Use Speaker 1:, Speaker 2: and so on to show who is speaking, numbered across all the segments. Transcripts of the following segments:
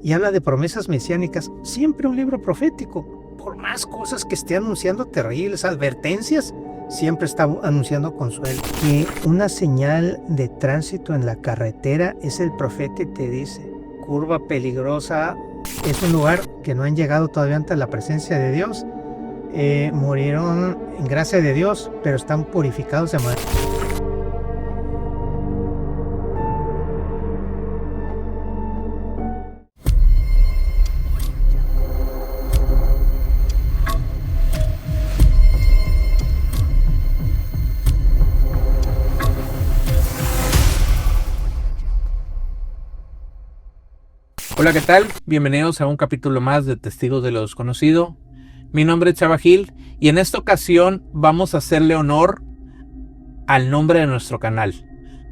Speaker 1: y habla de promesas mesiánicas, siempre un libro profético. Por más cosas que esté anunciando terribles, advertencias, siempre está anunciando consuelo. Que una señal de tránsito en la carretera es el profeta y te dice, curva peligrosa, es un lugar que no han llegado todavía ante la presencia de Dios. Murieron en gracia de Dios, pero están purificados de manera.
Speaker 2: Hola, ¿qué tal? Bienvenidos a un capítulo más de Testigos de lo Desconocido. Mi nombre es Chava Gil y en esta ocasión vamos a hacerle honor al nombre de nuestro canal.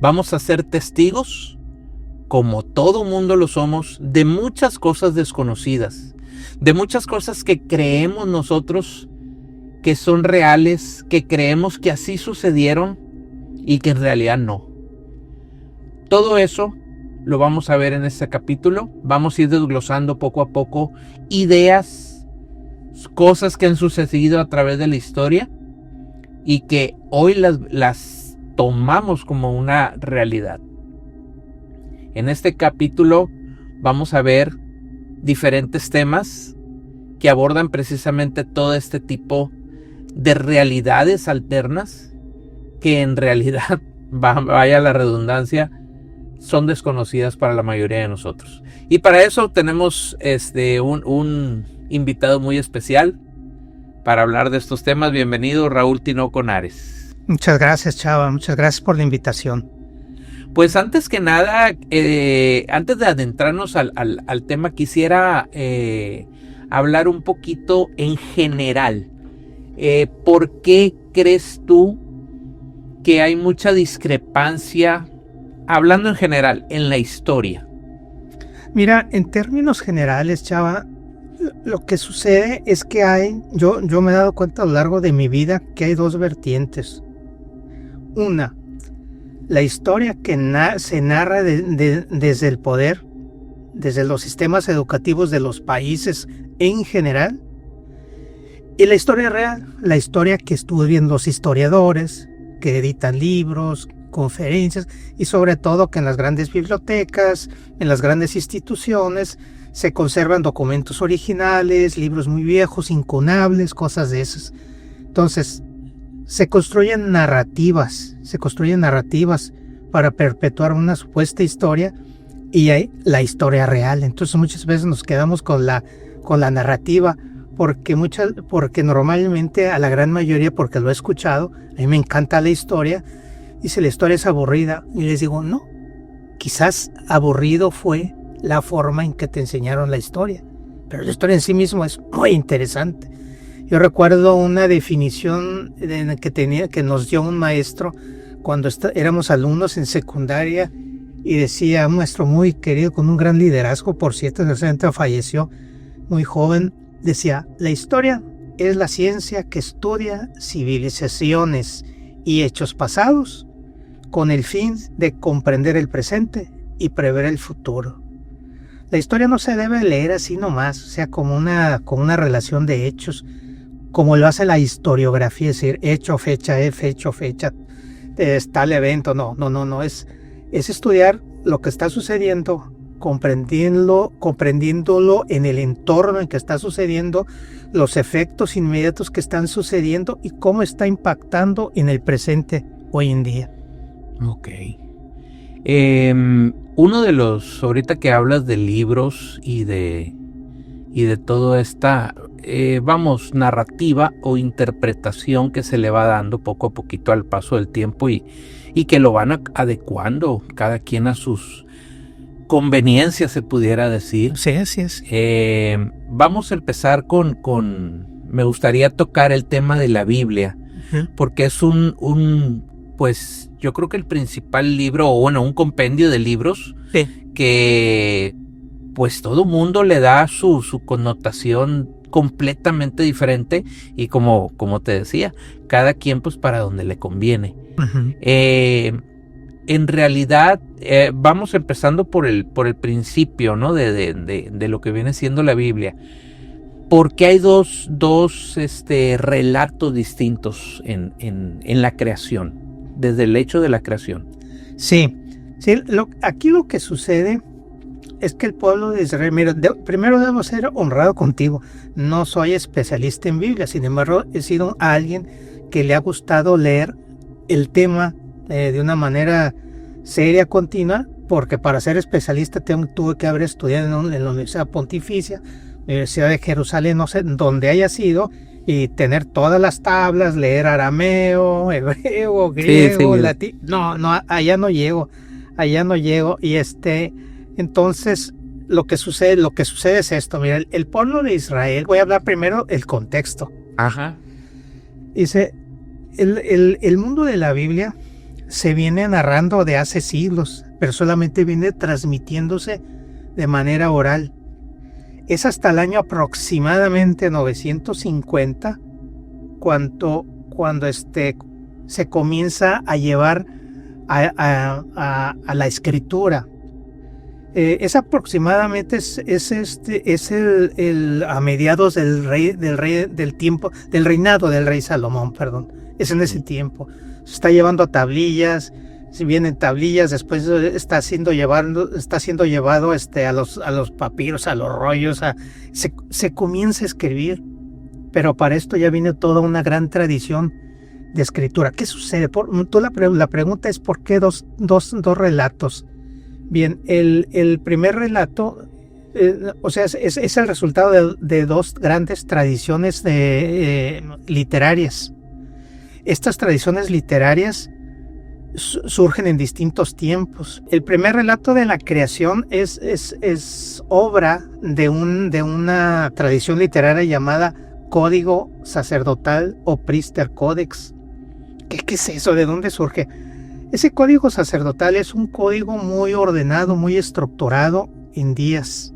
Speaker 2: Vamos a ser testigos, como todo mundo lo somos, de muchas cosas desconocidas, de muchas cosas que creemos nosotros que son reales, que creemos que así sucedieron y que en realidad no. Todo eso lo vamos a ver en este capítulo. Vamos a ir desglosando poco a poco ideas, cosas que han sucedido a través de la historia y que hoy las tomamos como una realidad. En este capítulo vamos a ver diferentes temas que abordan precisamente todo este tipo de realidades alternas que en realidad, vaya la redundancia, son desconocidas para la mayoría de nosotros. Y para eso tenemos un invitado muy especial para hablar de estos temas. Bienvenido, Raúl Tinoco Nares.
Speaker 1: Muchas gracias, Chava. Muchas gracias por la invitación.
Speaker 2: Pues antes que nada, antes de adentrarnos al tema, quisiera hablar un poquito en general. ¿Por qué crees tú que hay mucha discrepancia, hablando en general, en la historia?
Speaker 1: Mira, en términos generales, Chava, lo que sucede es que yo me he dado cuenta a lo largo de mi vida que hay dos vertientes. Una, la historia que se narra desde el poder, desde los sistemas educativos de los países en general, y la historia real, la historia que estudian los historiadores, que editan libros, conferencias, y sobre todo que en las grandes bibliotecas, en las grandes instituciones, se conservan documentos originales, libros muy viejos, incunables, cosas de esas. Entonces, se construyen narrativas para perpetuar una supuesta historia y hay la historia real. Entonces muchas veces nos quedamos con la narrativa porque normalmente a la gran mayoría, porque lo he escuchado, a mí me encanta la historia, dice la historia es aburrida, y les digo no, quizás aburrido fue la forma en que te enseñaron la historia, pero la historia en sí mismo es muy interesante. Yo recuerdo una definición que nos dio un maestro cuando éramos alumnos en secundaria, y decía, un maestro muy querido con un gran liderazgo, por cierto, recientemente falleció, muy joven, decía, la historia es la ciencia que estudia civilizaciones y hechos pasados con el fin de comprender el presente y prever el futuro. La historia no se debe leer así nomás, o sea, como una relación de hechos, como lo hace la historiografía, es decir, hecho, fecha, tal evento. No, es estudiar lo que está sucediendo, comprendiéndolo en el entorno en que está sucediendo, los efectos inmediatos que están sucediendo y cómo está impactando en el presente hoy en día.
Speaker 2: Ok. Uno de los, ahorita que hablas de libros y de toda esta, narrativa o interpretación que se le va dando poco a poquito al paso del tiempo y que lo van adecuando cada quien a sus conveniencias, se pudiera decir.
Speaker 1: Sí, así es.
Speaker 2: Vamos a empezar me gustaría tocar el tema de la Biblia, porque es pues yo creo que el principal libro, o bueno, un compendio de libros,
Speaker 1: sí,
Speaker 2: que pues todo mundo le da su connotación completamente diferente y como te decía, cada quien pues para donde le conviene. en realidad vamos empezando por el principio, ¿no? de lo que viene siendo la Biblia. Porque hay dos relatos distintos en la creación, desde el hecho de la creación.
Speaker 1: Sí, aquí lo que sucede es que el pueblo de Israel, mira, primero debo ser honrado contigo. No soy especialista en Biblia, sin embargo, he sido alguien que le ha gustado leer el tema de una manera seria, continua, porque para ser especialista tuve que haber estudiado en la Universidad Pontificia, Universidad de Jerusalén, no sé, donde haya sido, y tener todas las tablas, leer arameo, hebreo, griego, latín. No, allá no llego, y entonces lo que sucede es esto. Mira, el pueblo de Israel, voy a hablar primero el contexto.
Speaker 2: Ajá.
Speaker 1: Dice, el mundo de la Biblia se viene narrando de hace siglos, pero solamente viene transmitiéndose de manera oral. Es hasta el año aproximadamente 950 cuando se comienza a llevar a la escritura. Es aproximadamente a mediados del reinado del rey Salomón, perdón. Es en ese tiempo. Se está llevando a tablillas. Si vienen tablillas, después está siendo llevado a los papiros, a los rollos, se comienza a escribir, pero para esto ya viene toda una gran tradición de escritura. ¿Qué sucede? La pregunta es ¿por qué dos relatos? Bien, el primer relato, es el resultado de dos grandes tradiciones literarias. Estas tradiciones literarias surgen en distintos tiempos. El primer relato de la creación es obra de una tradición literaria llamada Código Sacerdotal o Priester Codex. ¿Qué es eso? ¿De dónde surge? Ese código sacerdotal es un código muy ordenado, muy estructurado en días.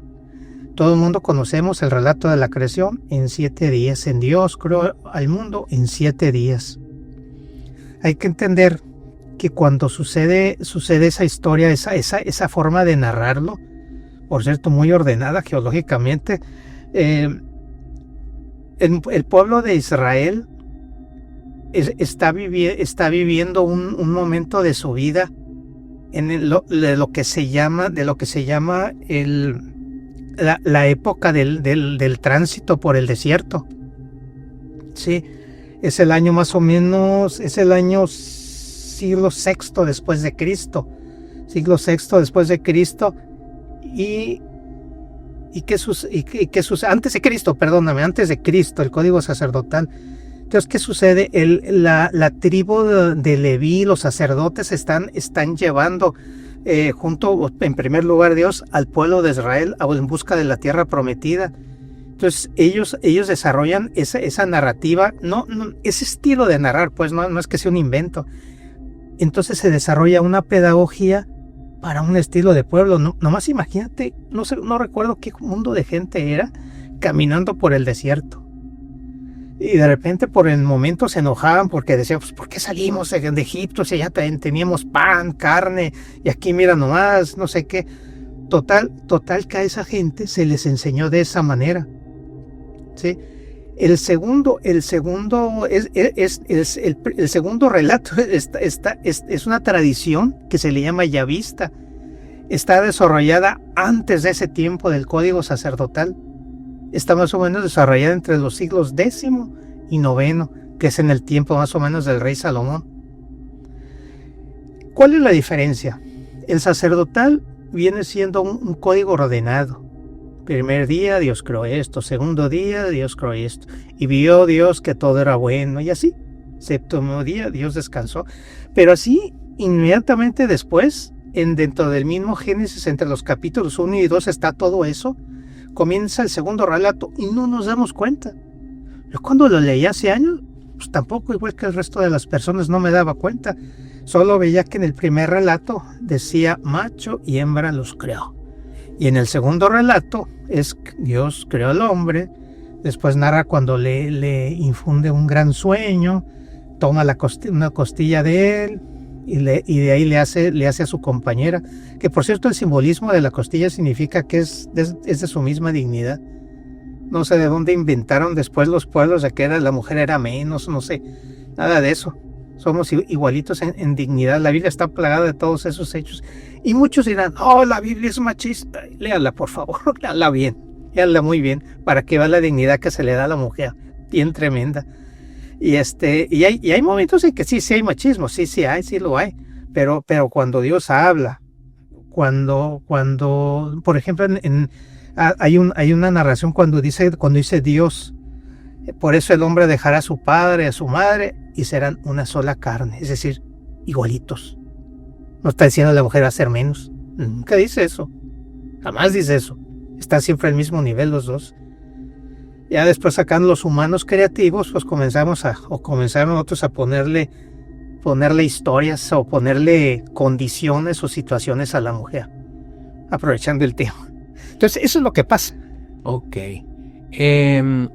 Speaker 1: Todo el mundo conocemos el relato de la creación en 7 días. En Dios creó al mundo en 7 días. Hay que entender que cuando sucede esa historia, esa forma de narrarlo, por cierto, muy ordenada geológicamente, el pueblo de Israel está viviendo un momento de su vida de lo que se llama la época del tránsito por el desierto. Sí, es el año más o menos, es el año siglo VI después de Cristo. Y qué sucede antes de Cristo, el código sacerdotal. Entonces, ¿qué sucede? La tribu de Leví, los sacerdotes están llevando junto, en primer lugar, Dios al pueblo de Israel en busca de la tierra prometida. Entonces, ellos desarrollan esa narrativa, no, ese estilo de narrar, pues no es que sea un invento. Entonces se desarrolla una pedagogía para un estilo de pueblo. Nomás imagínate, no recuerdo qué mundo de gente era caminando por el desierto. Y de repente por el momento se enojaban porque decían, pues ¿por qué salimos de Egipto si allá teníamos pan, carne, y aquí mira nomás, no sé qué? Total que a esa gente se les enseñó de esa manera. ¿Sí? El segundo relato es una tradición que se le llama yavista. Está desarrollada antes de ese tiempo del código sacerdotal. Está más o menos desarrollada entre los siglos X y IX, que es en el tiempo más o menos del rey Salomón. ¿Cuál es la diferencia? El sacerdotal viene siendo un código ordenado. Primer día Dios creó esto, segundo día Dios creó esto, y vio Dios que todo era bueno, y así. Séptimo día Dios descansó. Pero así, inmediatamente después, dentro del mismo Génesis, entre los capítulos 1 y 2 está todo eso. Comienza el segundo relato y no nos damos cuenta. Yo cuando lo leí hace años, pues tampoco, igual que el resto de las personas, no me daba cuenta. Solo veía que en el primer relato decía macho y hembra los creó. Y en el segundo relato es Dios creó al hombre. Después narra cuando le infunde un gran sueño, toma una costilla de él, y de ahí le hace a su compañera, que por cierto el simbolismo de la costilla significa que es de su misma dignidad. No sé de dónde inventaron después los pueblos de que la mujer era menos, no sé, nada de eso. Somos igualitos en dignidad. La Biblia está plagada de todos esos hechos. Y muchos dirán, oh, la Biblia es machista. Léala, por favor, léala bien, léala muy bien, para que vea la dignidad que se le da a la mujer, bien tremenda. Y hay momentos en que sí hay machismo, sí lo hay. Pero cuando Dios habla, cuando por ejemplo, hay una narración cuando dice Dios, por eso el hombre dejará a su padre, a su madre, y serán una sola carne, es decir, igualitos. No está diciendo la mujer va a ser menos. Nunca dice eso. Jamás dice eso. Están siempre al mismo nivel los dos. Ya después, sacando los humanos creativos, pues comenzaron nosotros a ponerle historias o ponerle condiciones o situaciones a la mujer, aprovechando el tema. Entonces, eso es lo que pasa.
Speaker 2: Ok.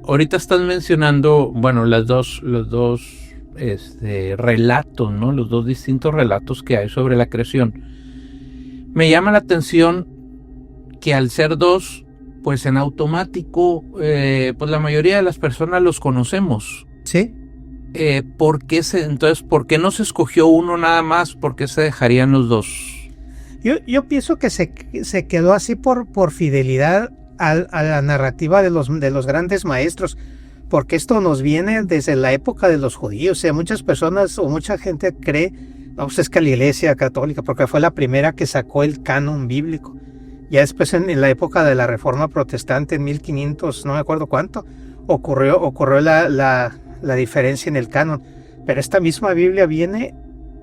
Speaker 2: Ahorita estás mencionando, bueno, los dos relatos, ¿no? Los dos distintos relatos que hay sobre la creación. Me llama la atención que al ser dos, pues en automático, pues la mayoría de las personas los conocemos.
Speaker 1: Sí.
Speaker 2: ¿Por qué no se escogió uno nada más? ¿Por qué se dejarían los dos?
Speaker 1: Yo pienso que se quedó así por fidelidad a la narrativa de los grandes maestros, porque esto nos viene desde la época de los judíos. O sea, muchas personas o mucha gente cree, no, pues es que la Iglesia Católica, porque fue la primera que sacó el canon bíblico. Ya después en la época de la Reforma Protestante, en 1500, no me acuerdo cuánto, ocurrió la diferencia en el canon. Pero esta misma Biblia viene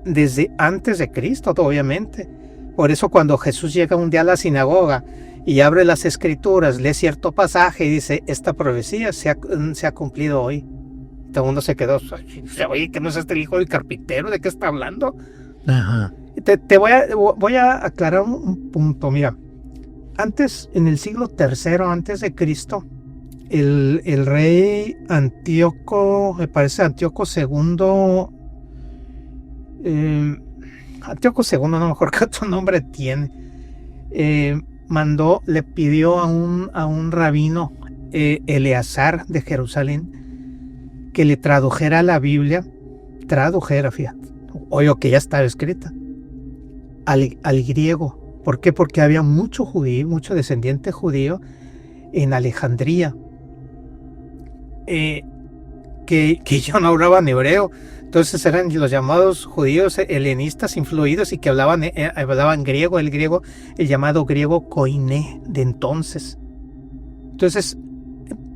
Speaker 1: desde antes de Cristo, obviamente. Por eso cuando Jesús llega un día a la sinagoga y abre las escrituras, lee cierto pasaje y dice, esta profecía se ha cumplido hoy. Todo el mundo se quedó, oye, ¿que no es este el hijo del carpintero? ¿De qué está hablando?
Speaker 2: Ajá.
Speaker 1: Voy a aclarar un punto. Mira, antes, en el siglo III antes de Cristo, el rey Antíoco, me parece Antíoco II, no me acuerdo qué otro nombre tiene, le pidió a un rabino, Eleazar de Jerusalén, que le tradujera la Biblia, fíjate, oye, que ya estaba escrita, al griego. ¿Por qué? Porque había mucho descendiente judío en Alejandría, que ya no hablaban hebreo. Entonces eran los llamados judíos helenistas influidos y que hablaban griego, el llamado griego koiné de entonces. Entonces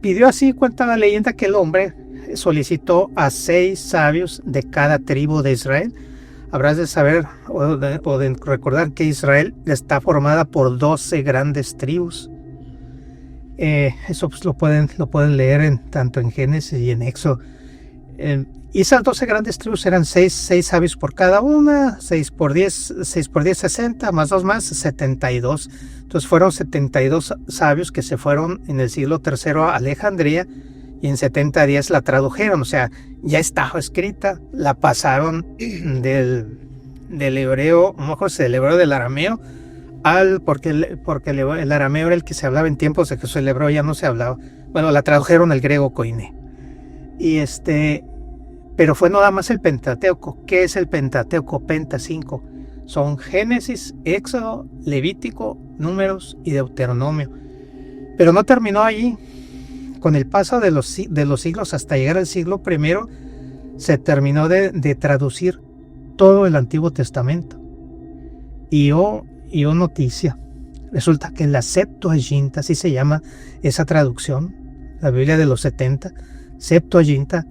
Speaker 1: pidió así, cuenta la leyenda, que el hombre solicitó a 6 sabios de cada tribu de Israel. Habrás de saber o de recordar que Israel está formada por 12 grandes tribus. Eso pues lo pueden leer tanto en Génesis y en Éxodo. Y esas 12 grandes tribus eran 6 sabios por cada una, 6 por 10, 60, más 2 más, 72. Entonces fueron 72 sabios que se fueron en el siglo III a Alejandría y en 70 días la tradujeron. O sea, ya estaba escrita, la pasaron del hebreo, no me acuerdo si del hebreo del arameo, porque el arameo era el que se hablaba en tiempos de Jesús, el hebreo ya no se hablaba. Bueno, la tradujeron al griego koiné. Pero fue nada más el Pentateuco. ¿Qué es el Pentateuco? Penta 5. Son Génesis, Éxodo, Levítico, Números y Deuteronomio. Pero no terminó allí. Con el paso de los siglos hasta llegar al siglo I, se terminó de traducir todo el Antiguo Testamento. Y noticia. Resulta que en la Septuaginta, así se llama esa traducción, la Biblia de los 70, Septuaginta,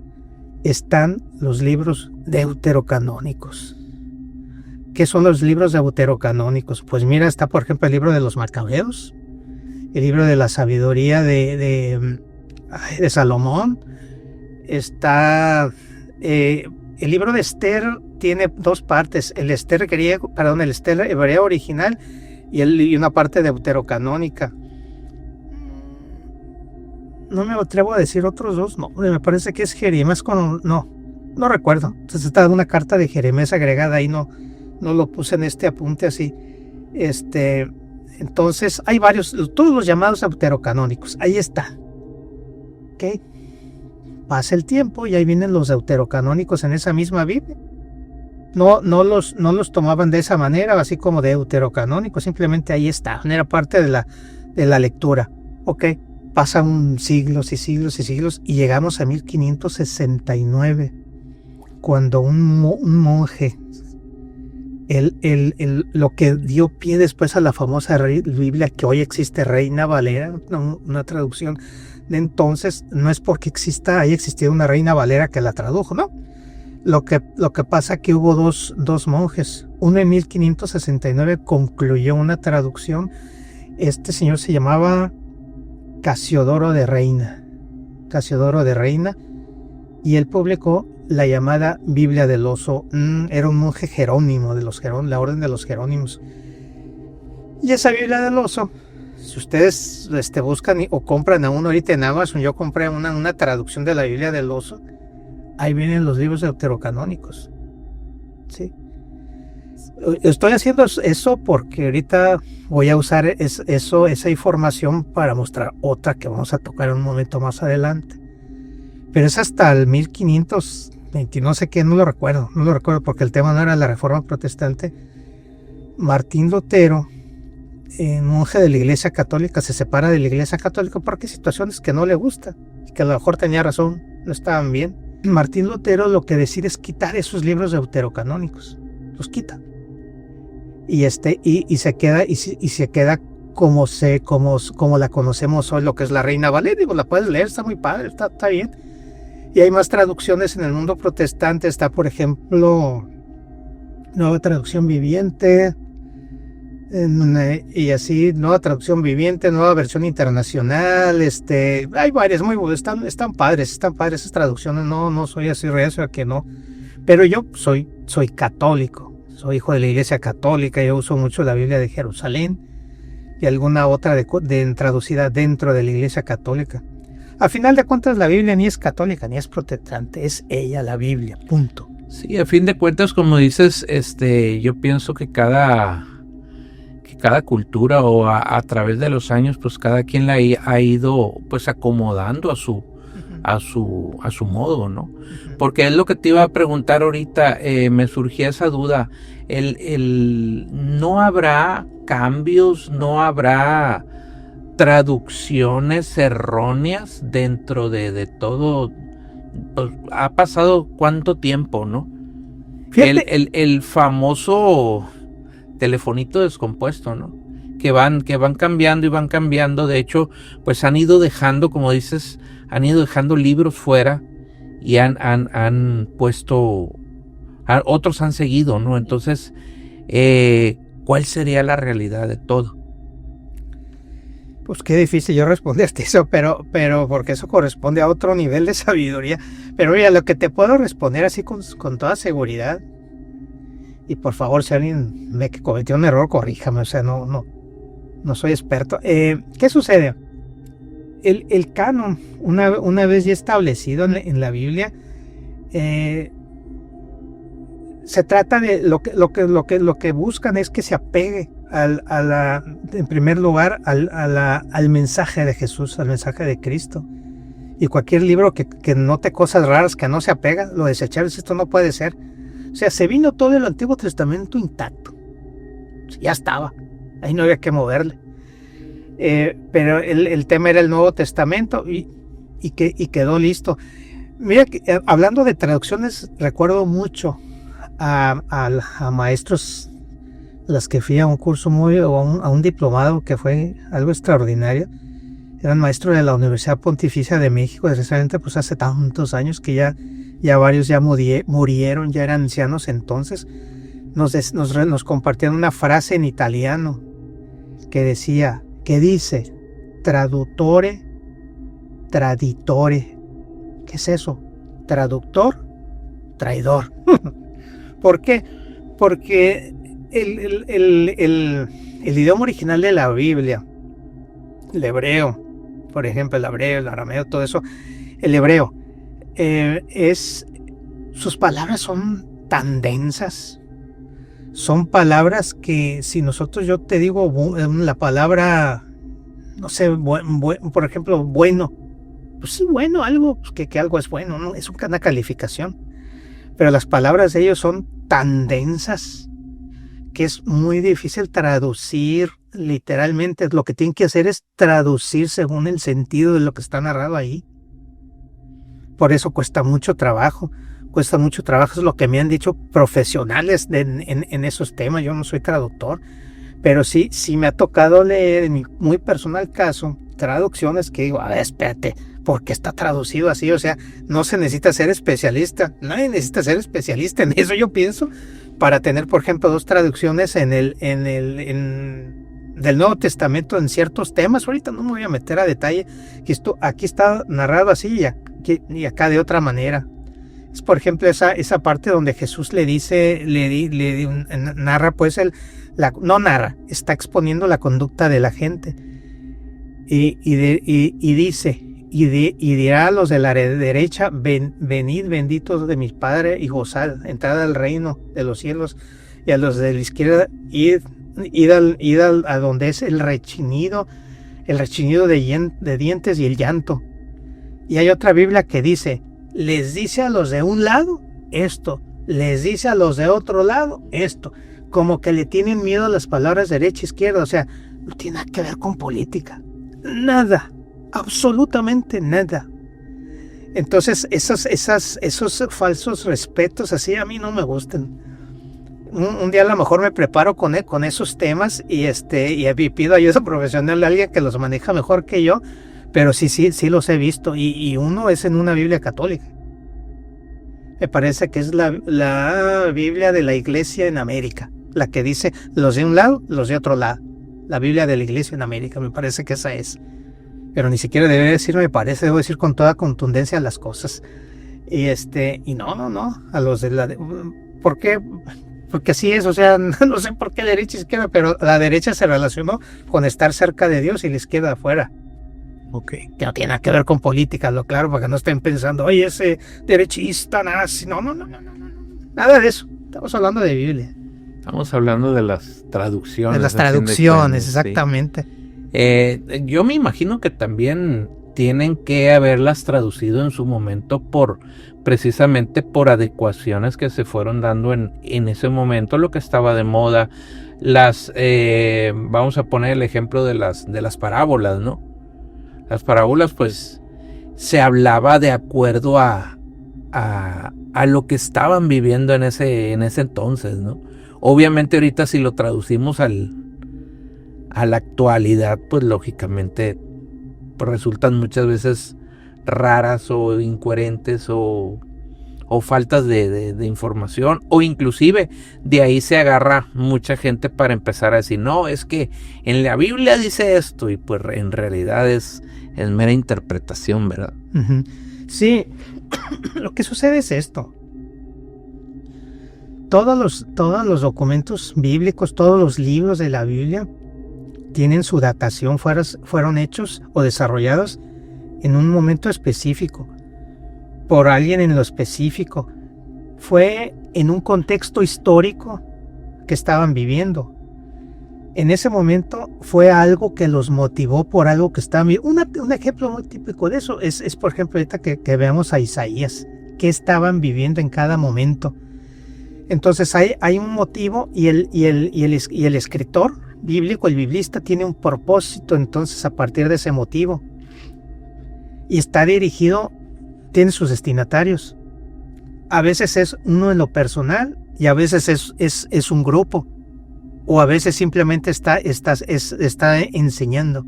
Speaker 1: están los libros deuterocanónicos. ¿Qué son los libros deuterocanónicos? Pues mira, está por ejemplo el libro de los Macabeos, el libro de la sabiduría de Salomón, está el libro de Esther, tiene 2 partes, el Esther hebreo original y una parte deuterocanónica. No me atrevo a decir otros 2, no, me parece que es Jeremías no recuerdo. Entonces está una carta de Jeremías agregada ahí, no no lo puse en este apunte así. Entonces hay varios, todos los llamados deuterocanónicos, ahí está. ¿Ok? Pasa el tiempo y ahí vienen los deuterocanónicos en esa misma Biblia. No los tomaban de esa manera, así como de deuterocanónicos, simplemente ahí está, era parte de la lectura. Ok, pasan siglos y siglos y siglos y llegamos a 1569, cuando un monje, lo que dio pie después a la famosa Biblia que hoy existe, Reina Valera, una traducción de entonces, no es porque haya existido una Reina Valera que la tradujo, ¿no? Lo que pasa que hubo dos monjes. Uno en 1569 concluyó una traducción. Este señor se llamaba Casiodoro de Reina, y él publicó la llamada Biblia del Oso. Era un monje jerónimo de la orden de los jerónimos. Y esa Biblia del Oso, si ustedes buscan o compran a uno ahorita en Amazon, yo compré una traducción de la Biblia del Oso. Ahí vienen los libros deuterocanónicos. ¿Sí? Estoy haciendo eso porque ahorita voy a usar esa información para mostrar otra que vamos a tocar en un momento más adelante. Pero es hasta el 1520, no sé qué, no lo recuerdo porque el tema no era la Reforma Protestante. Martín Lutero, monje de la Iglesia Católica, se separa de la Iglesia Católica porque hay situaciones que no le gustan, que a lo mejor tenía razón, no estaban bien. Martín Lutero lo que decide es quitar esos libros deuterocanónicos, los quita y se queda como la conocemos hoy, lo que es la Reina Valera. Digo, la puedes leer, está muy padre, está bien. Y hay más traducciones en el mundo protestante. Está, por ejemplo, Nueva Traducción Viviente, y así, Nueva Traducción Viviente, Nueva Versión Internacional. Hay varias, están padres esas traducciones. No soy así reacio a que no, pero yo soy católico, soy hijo de la Iglesia Católica. Yo uso mucho la Biblia de Jerusalén y alguna otra traducida dentro de la Iglesia Católica. A final de cuentas, la Biblia ni es católica ni es protestante, es ella, la Biblia, punto.
Speaker 2: Sí, a fin de cuentas, como dices, yo pienso que cada cultura o a través de los años, pues cada quien la ha ido pues acomodando a su modo, ¿no? Porque es lo que te iba a preguntar ahorita, me surgía esa duda, ¿no habrá cambios, no habrá traducciones erróneas dentro de todo? Pues, ha pasado cuánto tiempo, ¿no? El famoso telefonito descompuesto, ¿no? Que van cambiando y van cambiando. De hecho, pues han ido dejando, como dices, libros fuera y han puesto, otros han seguido, ¿no? Entonces, ¿cuál sería la realidad de todo?
Speaker 1: Pues qué difícil yo responderte eso, pero porque eso corresponde a otro nivel de sabiduría. Pero mira, lo que te puedo responder así con toda seguridad, y por favor, si alguien ve que cometió un error, corríjame, o sea, no soy experto. ¿Qué sucede? El canon, una vez ya establecido en la Biblia, se trata de lo que buscan es que se apegue en primer lugar al mensaje de Jesús, al mensaje de Cristo. Y cualquier libro que note cosas raras, que no se apega, lo desecharon. Esto no puede ser. O sea, se vino todo el Antiguo Testamento intacto. Ya estaba. Ahí no había que moverle. Pero el tema era el Nuevo Testamento y quedó listo. Mira, hablando de traducciones, recuerdo mucho a maestros a las que fui a un curso a un diplomado que fue algo extraordinario. Eran maestros de la Universidad Pontificia de México, precisamente pues hace tantos años que ya varios ya murieron, ya eran ancianos. Entonces nos compartían una frase en italiano que dice traduttore, traditore. ¿Qué es eso? Traductor, traidor. ¿Por qué? Porque el idioma original de la Biblia, el hebreo, por ejemplo, el hebreo, el arameo, todo eso, el hebreo, sus palabras son tan densas, son palabras que si nosotros, yo te digo la palabra, no sé, por ejemplo, bueno, pues sí, bueno, algo, pues que algo es bueno, ¿no? Es una calificación. Pero las palabras de ellos son tan densas que es muy difícil traducir literalmente. Lo que tienen que hacer es traducir según el sentido de lo que está narrado ahí. Por eso cuesta mucho trabajo. Es lo que me han dicho profesionales en esos temas. Yo no soy traductor, pero sí me ha tocado leer en mi muy personal caso traducciones que digo, a ver, espérate, ¿por qué está traducido así? O sea, no se necesita ser especialista. Nadie necesita ser especialista en eso, yo pienso, para tener, por ejemplo, 2 traducciones del Nuevo Testamento en ciertos temas. Ahorita no me voy a meter a detalle. Aquí está narrado así y acá de otra manera. Es, por ejemplo, esa parte donde Jesús le dice, narra, pues no narra, está exponiendo la conducta de la gente. Y dice, y dirá a los de la derecha, venid benditos de mi Padre y gozad, entrad al reino de los cielos, y a los de la izquierda, id a donde es el rechinido de dientes y el llanto. Y hay otra Biblia que dice, les dice a los de un lado esto, les dice a los de otro lado esto, como que le tienen miedo a las palabras derecha e izquierda. O sea, no tiene nada que ver con política, nada, absolutamente nada. Entonces esos falsos respetos así a mí no me gustan. Un día a lo mejor me preparo con esos temas y pido ayuda profesional a alguien que los maneja mejor que yo. Pero sí los he visto, y uno es en una Biblia católica. Me parece que es la Biblia de la Iglesia en América, la que dice los de un lado, los de otro lado. La Biblia de la Iglesia en América, me parece que esa es. Pero ni siquiera debe decir, me parece, debo decir con toda contundencia las cosas. Y no, a los de ¿por qué? Porque así es, o sea, no sé por qué derecha y izquierda, pero la derecha se relacionó con estar cerca de Dios y la izquierda afuera.
Speaker 2: Okay.
Speaker 1: Que no tiene nada que ver con política, lo claro, para que no estén pensando, oye, ese derechista nazi. No. Nada de eso. Estamos hablando de Biblia.
Speaker 2: Estamos hablando de las traducciones.
Speaker 1: De las traducciones, exactamente.
Speaker 2: Sí. Yo me imagino que también tienen que haberlas traducido en su momento precisamente por adecuaciones que se fueron dando en ese momento, lo que estaba de moda. Vamos a poner el ejemplo de las parábolas, ¿no? Las parábolas, pues, se hablaba de acuerdo a lo que estaban viviendo en ese entonces, ¿no? Obviamente ahorita si lo traducimos a la actualidad, pues lógicamente pues, resultan muchas veces raras o incoherentes o faltas de información, o inclusive de ahí se agarra mucha gente para empezar a decir, no, es que en la Biblia dice esto, y pues en realidad es mera interpretación, ¿verdad?
Speaker 1: Uh-huh. Sí, lo que sucede es esto. Todos los documentos bíblicos, todos los libros de la Biblia tienen su datación, fueron hechos o desarrollados en un momento específico, por alguien en lo específico. Fue en un contexto histórico que estaban viviendo. En ese momento fue algo que los motivó por algo que estaban viviendo. Un ejemplo muy típico de eso es por ejemplo, ahorita que veamos a Isaías, que estaban viviendo en cada momento. Entonces hay un motivo y el escritor bíblico, el biblista, tiene un propósito entonces a partir de ese motivo. Y está dirigido, tiene sus destinatarios. A veces es uno en lo personal y a veces es un grupo. O a veces simplemente está enseñando.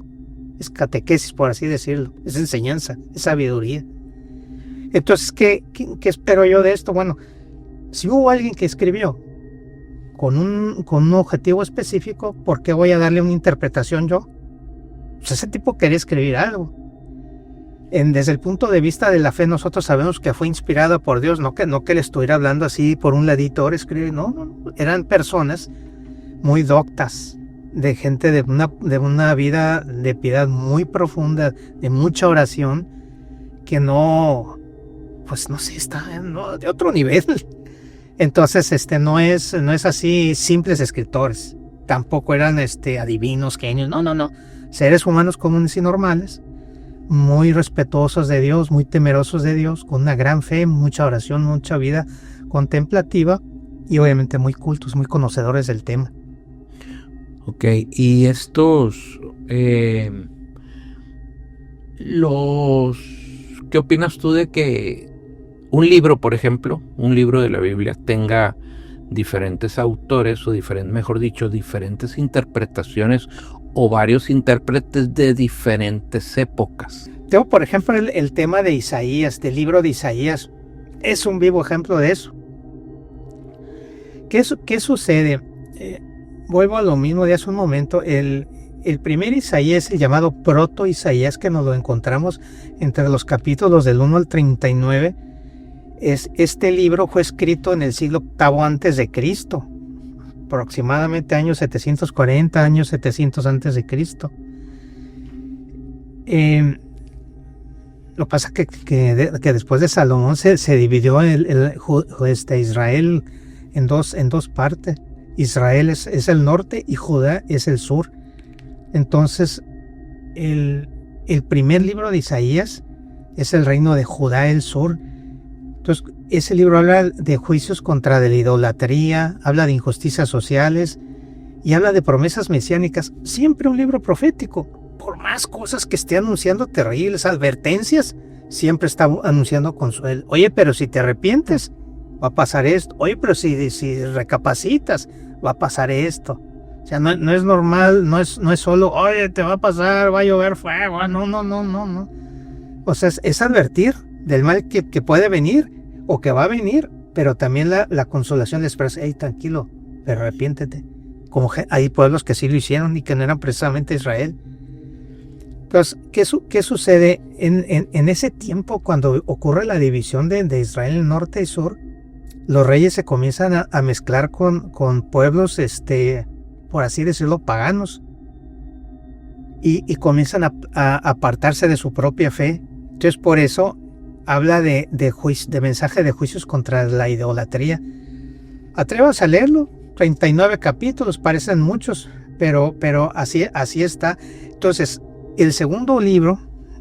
Speaker 1: Es catequesis, por así decirlo. Es enseñanza, es sabiduría. Entonces, ¿qué espero yo de esto? Bueno, si hubo alguien que escribió con un objetivo específico, ¿por qué voy a darle una interpretación yo? Pues ese tipo quería escribir algo. Desde el punto de vista de la fe, nosotros sabemos que fue inspirada por Dios, no que le estuviera hablando así por un ladito, ahora escribe. No, eran personas muy doctas, de gente de una vida de piedad muy profunda, de mucha oración, que no, pues no sé, está de otro nivel. Entonces, no es así simples escritores. Tampoco eran adivinos, genios. No. Seres humanos comunes y normales, muy respetuosos de Dios, muy temerosos de Dios, con una gran fe, mucha oración, mucha vida contemplativa y obviamente muy cultos, muy conocedores del tema.
Speaker 2: Ok, y estos, ¿qué opinas tú de que un libro, por ejemplo, un libro de la Biblia tenga diferentes autores o diferentes interpretaciones o varios intérpretes de diferentes épocas?
Speaker 1: Tengo, por ejemplo, el tema de Isaías, del libro de Isaías. Es un vivo ejemplo de eso. ¿Qué sucede? Vuelvo a lo mismo de hace un momento. El primer Isaías, el llamado proto-Isaías, que nos lo encontramos entre los capítulos del 1 al 39, este libro fue escrito en el siglo VIII antes de Cristo, aproximadamente años 740, años 700 antes de Cristo. Lo que pasa que después de Salomón se dividió Israel en dos partes. Israel es el norte y Judá es el sur. Entonces, el primer libro de Isaías es el reino de Judá, el sur. Entonces, ese libro habla de juicios contra la idolatría, habla de injusticias sociales y habla de promesas mesiánicas. Siempre un libro profético. Por más cosas que esté anunciando terribles, advertencias, siempre está anunciando consuelo. Oye, pero si te arrepientes, va a pasar esto. Oye, pero si recapacitas, va a pasar esto. O sea, no es normal, no es solo, oye, te va a pasar, va a llover fuego. No. O sea, es advertir del mal que puede venir o que va a venir, pero también la consolación de esperanza. Hey, tranquilo, pero arrepiéntete. Como hay pueblos que sí lo hicieron y que no eran precisamente Israel. Entonces, ¿qué sucede? En ese tiempo, cuando ocurre la división de Israel en norte y sur, los reyes se comienzan a mezclar con pueblos, por así decirlo, paganos, y comienzan a apartarse de su propia fe. Entonces, por eso habla de mensaje de juicios contra la idolatría. Atrévase a leerlo, 39 capítulos, parecen muchos, pero así está. Entonces, el segundo libro,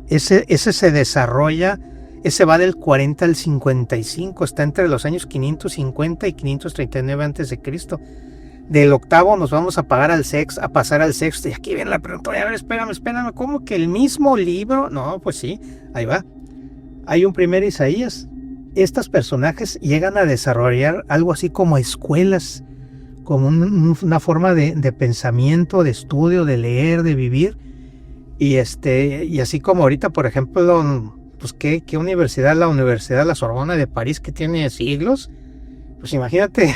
Speaker 1: ese se desarrolla, ese va del 40 al 55, está entre los años 550 y 539 antes de Cristo. Del octavo nos vamos a pasar al sexto, y aquí viene la pregunta. A ver, espérame, ¿cómo que el mismo libro? No, pues sí, ahí va. Hay un primer Isaías. Estos personajes llegan a desarrollar algo así como escuelas, como una forma de pensamiento, de estudio, de leer, de vivir. Y así como ahorita, por ejemplo, pues ¿qué universidad? La Universidad La Sorbona de París, que tiene siglos. Pues imagínate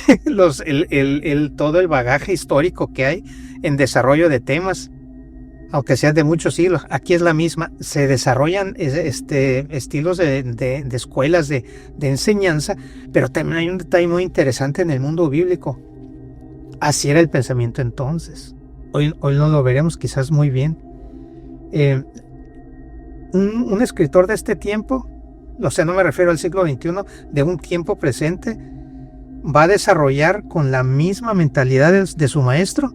Speaker 1: todo el bagaje histórico que hay en desarrollo de temas, aunque sean de muchos siglos. Aquí es la misma. Se desarrollan estilos de escuelas de enseñanza, pero también hay un detalle muy interesante en el mundo bíblico. Así era el pensamiento entonces. Hoy no lo veremos quizás muy bien. Un escritor de este tiempo, o sea, no me refiero al siglo XXI, de un tiempo presente, va a desarrollar con la misma mentalidad de su maestro,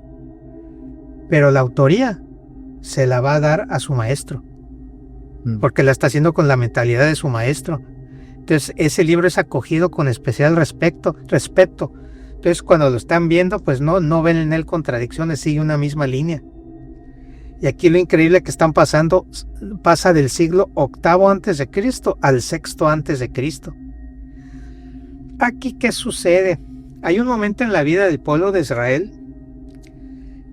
Speaker 1: pero la autoría se la va a dar a su maestro, porque la está haciendo con la mentalidad de su maestro. Entonces, ese libro es acogido con especial respeto. Entonces, cuando lo están viendo, pues no ven en él contradicciones, sigue una misma línea. Y aquí lo increíble que están pasando, pasa del siglo VIII antes de Cristo al VI antes de Cristo. Aquí, ¿qué sucede? Hay un momento en la vida del pueblo de Israel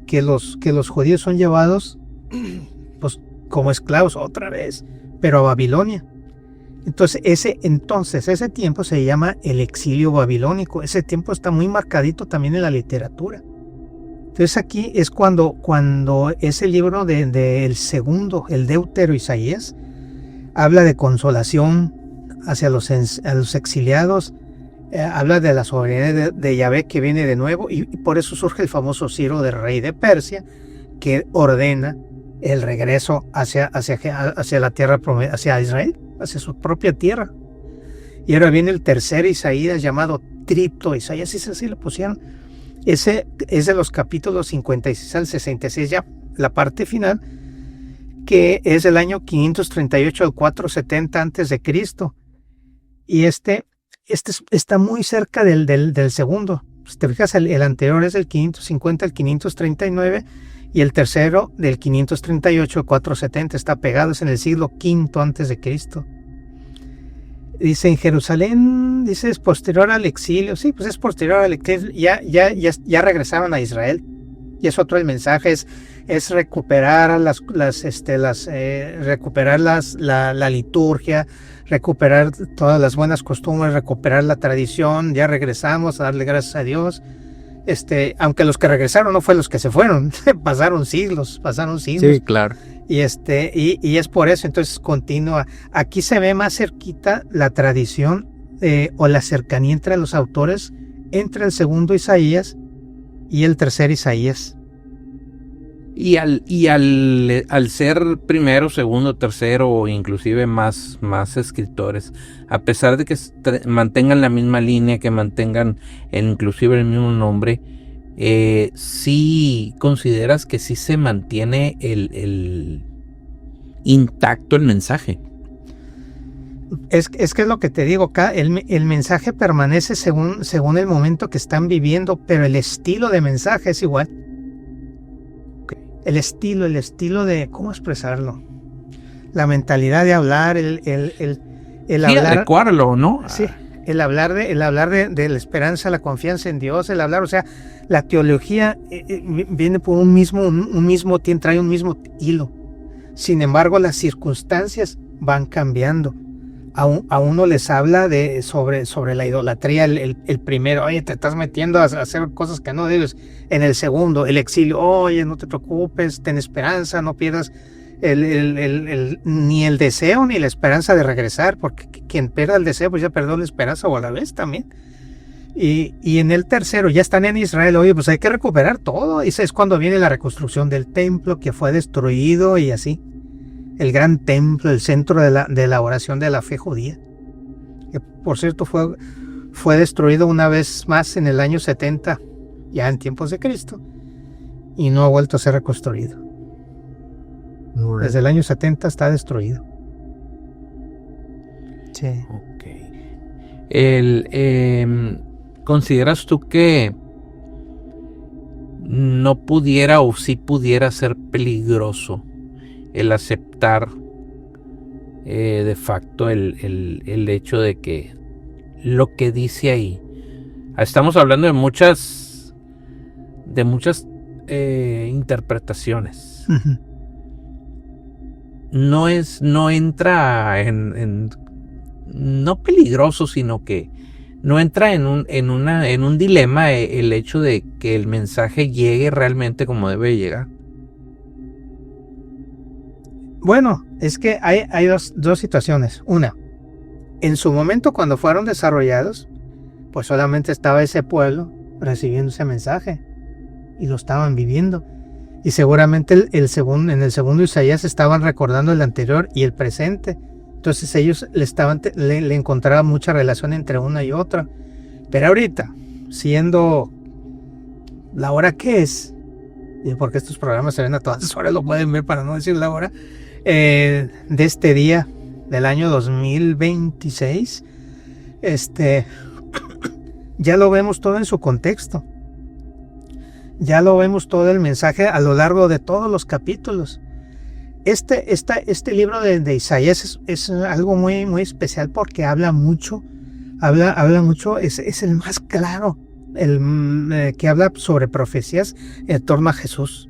Speaker 1: que los judíos son llevados, pues, como esclavos otra vez, pero a Babilonia. Entonces ese tiempo se llama el exilio babilónico. Ese tiempo está muy marcadito también en la literatura. Entonces aquí es cuando ese libro del segundo, el Deutero Isaías, habla de consolación hacia los exiliados, habla de la soberanía de Yahvé que viene de nuevo, y por eso surge el famoso Ciro del rey de Persia, que ordena el regreso hacia la tierra, hacia Israel, hacia su propia tierra. Y ahora viene el tercer Isaías llamado Tripto Isaías, ese sí lo pusieron. Ese es de los capítulos 56 al 66, ya la parte final, que es del año 538 al 470 antes de Cristo. Y este está muy cerca del segundo. Si te fijas, el anterior es del 550 al 539 y el tercero del 538 al 470. Está pegado, es en el siglo V antes de Cristo. Dice en Jerusalén, dice es posterior al exilio. Sí, pues es posterior al exilio. Ya regresaron a Israel. Y es otro el mensaje, es recuperar recuperar la liturgia, recuperar todas las buenas costumbres, recuperar la tradición. Ya regresamos a darle gracias a Dios. Aunque los que regresaron no fueron los que se fueron, pasaron siglos.
Speaker 2: Sí, claro.
Speaker 1: Y es por eso, entonces continúa. Aquí se ve más cerquita la tradición o la cercanía entre los autores, entre el segundo Isaías y el tercer Isaías.
Speaker 2: Y al ser primero, segundo, tercero o inclusive más escritores, a pesar de que mantengan la misma línea, que mantengan inclusive el mismo nombre, ¿sí consideras que sí se mantiene el intacto el mensaje?
Speaker 1: Es que es lo que te digo acá, el mensaje permanece según el momento que están viviendo, pero el estilo de mensaje es igual.
Speaker 2: Okay.
Speaker 1: El estilo de, ¿cómo expresarlo? La mentalidad de hablar, el hablar,
Speaker 2: adecuarlo, ¿no?
Speaker 1: Sí, el hablar de la esperanza, la confianza en Dios, el hablar, o sea, la teología viene por trae un mismo hilo. Sin embargo, las circunstancias van cambiando. A uno les habla sobre la idolatría, el primero, oye, te estás metiendo a hacer cosas que no debes. En el segundo, el exilio, oye, no te preocupes, ten esperanza, no pierdas ni el deseo ni la esperanza de regresar, porque quien pierda el deseo, pues ya perdió la esperanza o a la vez también. Y en el tercero, ya están en Israel, oye, pues hay que recuperar todo. Y ese es cuando viene la reconstrucción del templo que fue destruido y así. El gran templo, el centro de la oración de la fe judía, que por cierto fue destruido una vez más en el año 70, ya en tiempos de Cristo, y no ha vuelto a ser reconstruido. Desde el año 70 está destruido. Sí.
Speaker 2: Ok. ¿Consideras tú que no pudiera o sí pudiera ser peligroso el aceptar de facto el hecho de que lo que dice ahí, estamos hablando de muchas interpretaciones, no entra en no peligroso, sino que no entra en un dilema el hecho de que el mensaje llegue realmente como debe llegar?
Speaker 1: Bueno, es que hay dos situaciones. Una, en su momento cuando fueron desarrollados, pues solamente estaba ese pueblo recibiendo ese mensaje y lo estaban viviendo. Y seguramente en el segundo Isaías estaban recordando el anterior y el presente. Entonces ellos le encontraban mucha relación entre una y otra. Pero ahorita, siendo la hora que es, porque estos programas se ven a todas horas, lo pueden ver para no decir la hora, de este día del año 2026, ya lo vemos todo en su contexto. Ya lo vemos todo el mensaje a lo largo de todos los capítulos. Este libro de Isaías es algo muy, muy especial porque habla mucho, es el más claro, que habla sobre profecías en torno a Jesús.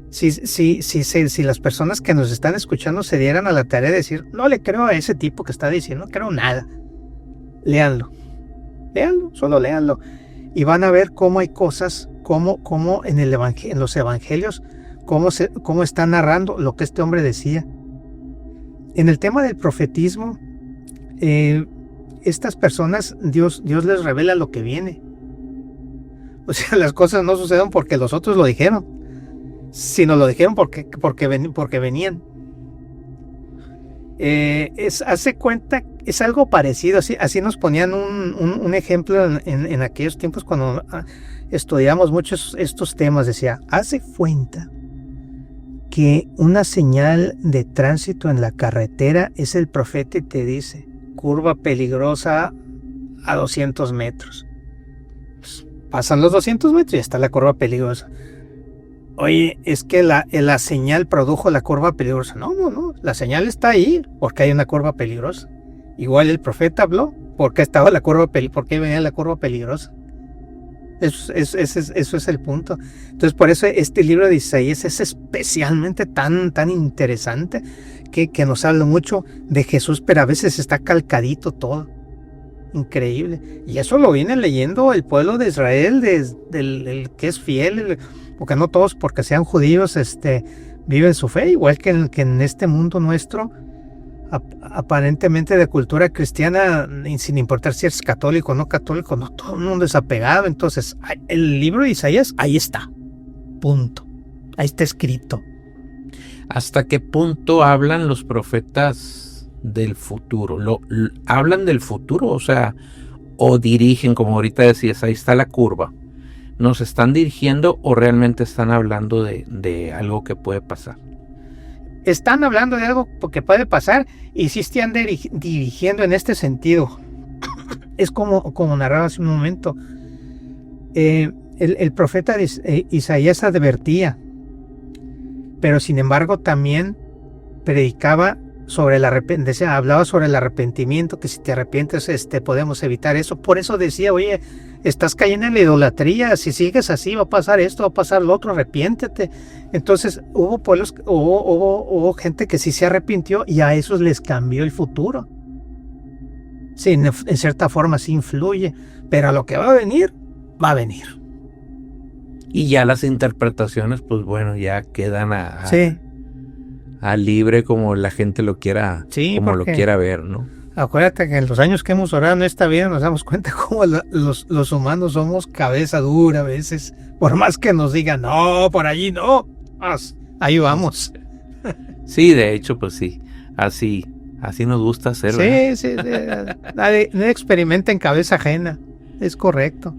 Speaker 1: Si las personas que nos están escuchando se dieran a la tarea de decir, no le creo a ese tipo que está diciendo, no creo nada, léanlo, solo léanlo, y van a ver cómo hay cosas, cómo en los evangelios, cómo está narrando lo que este hombre decía. En el tema del profetismo, estas personas, Dios les revela lo que viene. O sea, las cosas no suceden porque los otros lo dijeron, sino lo dijeron porque venían. Hace cuenta, es algo parecido, así nos ponían un ejemplo en aquellos tiempos cuando estudiamos muchos estos temas. Decía, hace cuenta que una señal de tránsito en la carretera es el profeta y te dice, curva peligrosa a 200 metros. Pues, pasan los 200 metros y está la curva peligrosa. Oye, es que la señal produjo la curva peligrosa. No, la señal está ahí porque hay una curva peligrosa. Igual el profeta habló porque estaba la curva porque venía la curva peligrosa. Eso es el punto. Entonces, por eso este libro de Isaías es especialmente tan interesante que nos habla mucho de Jesús, pero a veces está calcadito todo. Increíble. Y eso lo viene leyendo el pueblo de Israel, el que es fiel, porque no todos, porque sean judíos, viven su fe, igual que en este mundo nuestro, aparentemente de cultura cristiana, sin importar si es católico o no católico, no todo el mundo es apegado. Entonces, el libro de Isaías, ahí está. Punto. Ahí está escrito.
Speaker 2: ¿Hasta qué punto hablan los profetas del futuro? ¿Hablan del futuro? O sea, o dirigen, como ahorita decías, ahí está la curva. ¿Nos están dirigiendo o realmente están hablando de algo que puede pasar?
Speaker 1: Están hablando de algo que puede pasar y sí están dirigiendo en este sentido. Es como narraba hace un momento. El profeta Isaías advertía, pero sin embargo también predicaba sobre el arrepentimiento, hablaba sobre el arrepentimiento, que si te arrepientes podemos evitar eso. Por eso decía, oye, estás cayendo en la idolatría, si sigues así va a pasar esto, va a pasar lo otro, arrepiéntete. Entonces hubo pueblos, hubo gente que sí se arrepintió y a esos les cambió el futuro. Sí, en cierta forma sí influye, pero a lo que va a venir, va a venir.
Speaker 2: Y ya las interpretaciones, pues bueno, ya quedan
Speaker 1: sí,
Speaker 2: a libre como la gente lo quiera,
Speaker 1: sí,
Speaker 2: como lo quiera ver, ¿no?
Speaker 1: Acuérdate que en los años que hemos orado en esta vida nos damos cuenta cómo los humanos somos cabeza dura a veces. Por más que nos digan, no, por allí no, ahí vamos.
Speaker 2: Sí, de hecho, pues sí, así nos gusta hacer, ¿verdad?
Speaker 1: Sí, nadie experimenta en cabeza ajena, es correcto.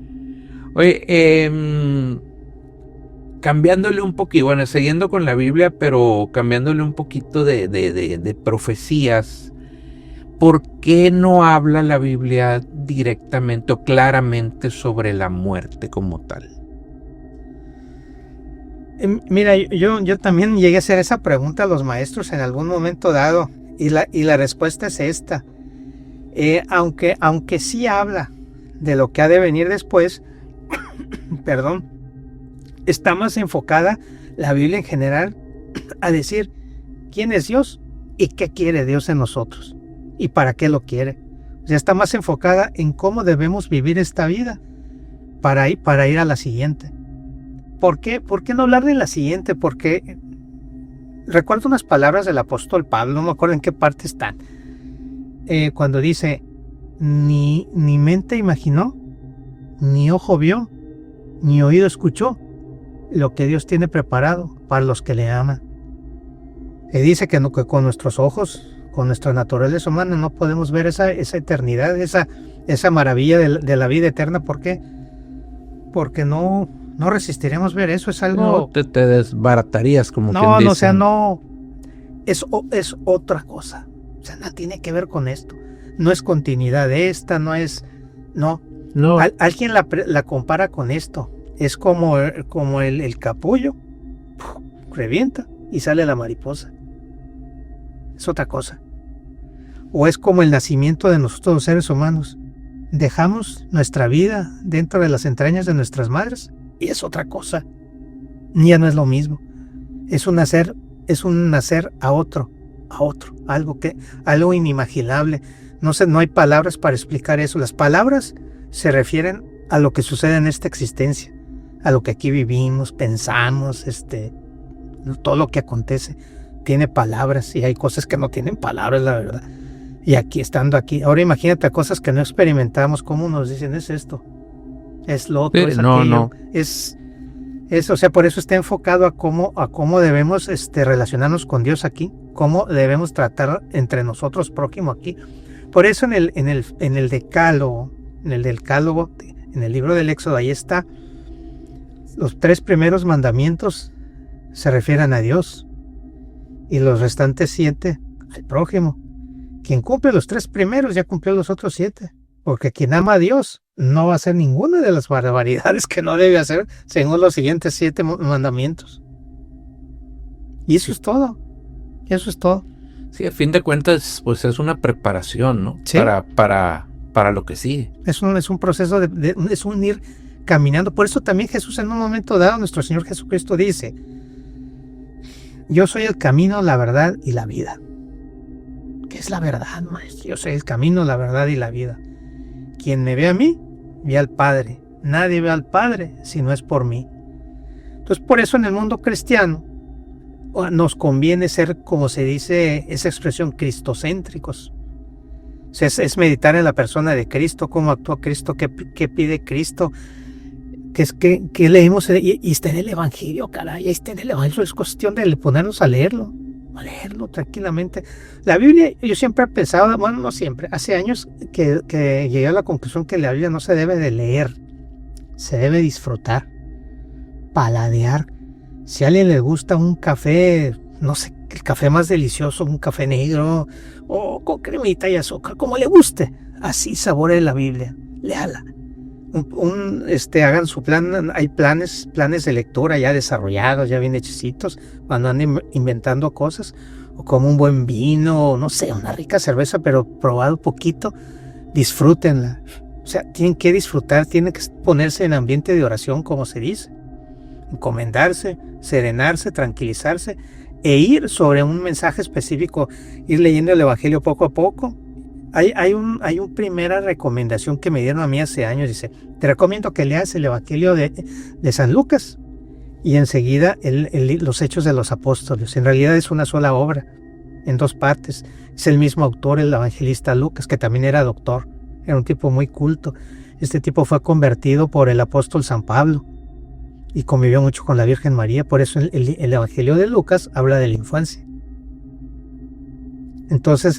Speaker 2: Oye, cambiándole un poquito, bueno, siguiendo con la Biblia, pero cambiándole un poquito de profecías, ¿por qué no habla la Biblia directamente o claramente sobre la muerte como tal?
Speaker 1: Mira, yo también llegué a hacer esa pregunta a los maestros en algún momento dado, y la respuesta es esta. Aunque sí habla de lo que ha de venir después, perdón, está más enfocada la Biblia en general a decir quién es Dios y qué quiere Dios en nosotros y para qué lo quiere. O sea, está más enfocada en cómo debemos vivir esta vida para ir a la siguiente. ¿Por qué no hablar de la siguiente? Porque recuerdo unas palabras del apóstol Pablo, no me acuerdo en qué parte están, cuando dice, ni mente imaginó, ni ojo vio, ni oído escuchó lo que Dios tiene preparado para los que le aman. Y dice que con nuestros ojos, con nuestra naturaleza humana, no podemos ver esa eternidad, esa maravilla de la vida eterna. ¿Por qué? Porque no resistiremos ver eso. Es algo...
Speaker 2: No, te desbaratarías, como quien dice.
Speaker 1: No, o sea, no... Es otra cosa. O sea, no tiene que ver con esto. No es continuidad de esta, no es... No. Alguien la compara con esto. Es como el capullo. Revienta y sale la mariposa. Es otra cosa. O es como el nacimiento de nosotros los seres humanos. Dejamos nuestra vida dentro de las entrañas de nuestras madres y es otra cosa. Ya no es lo mismo. Es un nacer a otro, algo inimaginable. No hay palabras para explicar eso. Las palabras se refieren a lo que sucede en esta existencia, a lo que aquí vivimos, pensamos, todo lo que acontece tiene palabras y hay cosas que no tienen palabras, la verdad. Y estando aquí, ahora imagínate cosas que no experimentamos, cómo nos dicen, es esto, es lo otro,
Speaker 2: sí,
Speaker 1: es
Speaker 2: no,
Speaker 1: aquello,
Speaker 2: no.
Speaker 1: es O sea, por eso está enfocado a cómo debemos relacionarnos con Dios aquí, cómo debemos tratar entre nosotros prójimo aquí. Por eso en el Decálogo, en el libro del Éxodo, ahí está, los 3 primeros mandamientos se refieren a Dios y los restantes 7 al prójimo. Quien cumple los 3 primeros ya cumplió los otros 7, porque quien ama a Dios no va a hacer ninguna de las barbaridades que no debe hacer según los siguientes 7 mandamientos. Y eso es todo. Eso es todo.
Speaker 2: Sí, a fin de cuentas, pues es una preparación, ¿no?
Speaker 1: Sí.
Speaker 2: Para lo que sigue.
Speaker 1: Es un proceso es un ir caminando. Por eso también Jesús, en un momento dado, nuestro Señor Jesucristo dice: yo soy el camino, la verdad y la vida. ¿Qué es la verdad, maestro? Yo soy el camino, la verdad y la vida. Quien me ve a mí, ve al Padre. Nadie ve al Padre si no es por mí. Entonces, por eso en el mundo cristiano nos conviene ser, como se dice esa expresión, cristocéntricos. O sea, es meditar en la persona de Cristo, cómo actúa Cristo, qué pide Cristo, que leemos, y está en el Evangelio, caray, ahí está en el Evangelio. Es cuestión de ponernos a leerlo tranquilamente. La Biblia, yo siempre he pensado, bueno, no siempre, hace años que llegué a la conclusión que la Biblia no se debe de leer, se debe disfrutar, paladear. Si a alguien le gusta un café, no sé, el café más delicioso, un café negro o con cremita y azúcar, como le guste, así sabore la Biblia, léala. Hagan su plan. Hay planes de lectura ya desarrollados, ya bien hechicitos, cuando anden inventando cosas, o como un buen vino, o no sé, una rica cerveza, pero probado poquito, disfrútenla. O sea, tienen que disfrutar, tienen que ponerse en ambiente de oración, como se dice, encomendarse, serenarse, tranquilizarse, e ir sobre un mensaje específico, ir leyendo el Evangelio poco a poco. Hay una primera recomendación que me dieron a mí hace años. Dice: te recomiendo que leas el Evangelio de San Lucas y enseguida los Hechos de los Apóstoles. En realidad es una sola obra, en 2 partes. Es el mismo autor, el evangelista Lucas, que también era doctor, era un tipo muy culto. Este tipo fue convertido por el apóstol San Pablo y convivió mucho con la Virgen María. Por eso el Evangelio de Lucas habla de la infancia. Entonces,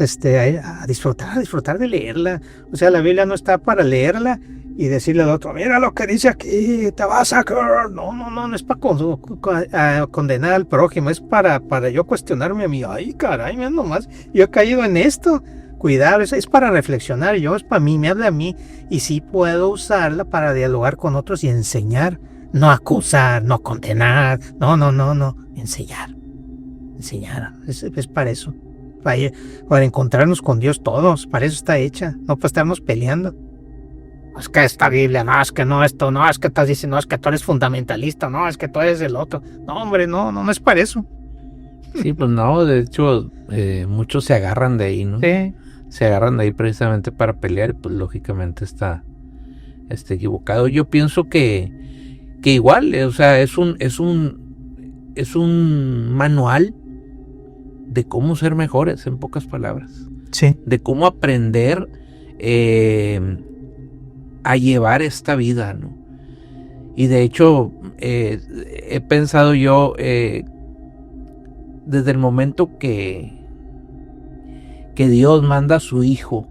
Speaker 1: a disfrutar de leerla. O sea, la Biblia no está para leerla y decirle al otro: mira lo que dice aquí, te vas a caer. No es para condenar al prójimo, es para yo cuestionarme a mí. Ay, caray, mira nomás, yo he caído en esto. Cuidado, es para reflexionar, es para mí, me habla a mí, y sí puedo usarla para dialogar con otros y enseñar, no acusar, no condenar, no, enseñar, es para eso. Para encontrarnos con Dios todos, para eso está hecha, no para estarnos peleando. Es que esta Biblia, no, es que no, esto, no, es que estás diciendo, no, es que tú eres fundamentalista, no, es que tú eres el otro. No, hombre, no es para eso.
Speaker 2: Sí, pues no, de hecho, muchos se agarran de ahí, ¿no?
Speaker 1: Sí.
Speaker 2: Se agarran de ahí precisamente para pelear, y pues lógicamente está equivocado. Yo pienso que igual, o sea, es un manual de cómo ser mejores, en pocas palabras.
Speaker 1: Sí.
Speaker 2: De cómo aprender a llevar esta vida, ¿no? Y de hecho, he pensado yo, desde el momento que Dios manda a su Hijo,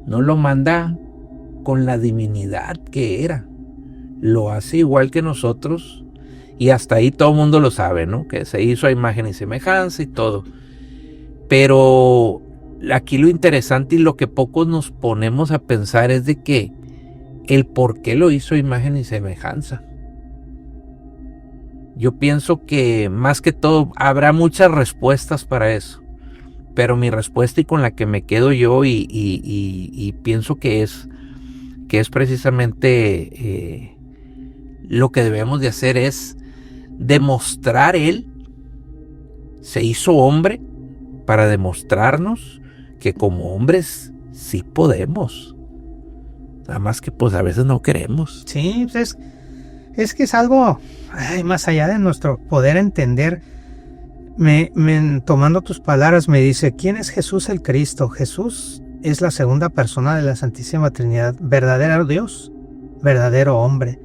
Speaker 2: no lo manda con la divinidad que era, lo hace igual que nosotros. Y hasta ahí todo el mundo lo sabe, ¿no? Que se hizo a imagen y semejanza y todo. Pero aquí lo interesante y lo que pocos nos ponemos a pensar es de que el por qué lo hizo a imagen y semejanza. Yo pienso que más que todo habrá muchas respuestas para eso. Pero mi respuesta, y con la que me quedo yo y pienso que es precisamente lo que debemos de hacer, es demostrar. Él se hizo hombre para demostrarnos que como hombres sí podemos, nada más que pues a veces no queremos.
Speaker 1: Sí, pues es que es algo más allá de nuestro poder entender. Tomando tus palabras, me dice: ¿quién es Jesús el Cristo? Jesús es la segunda persona de la Santísima Trinidad, verdadero Dios, verdadero hombre,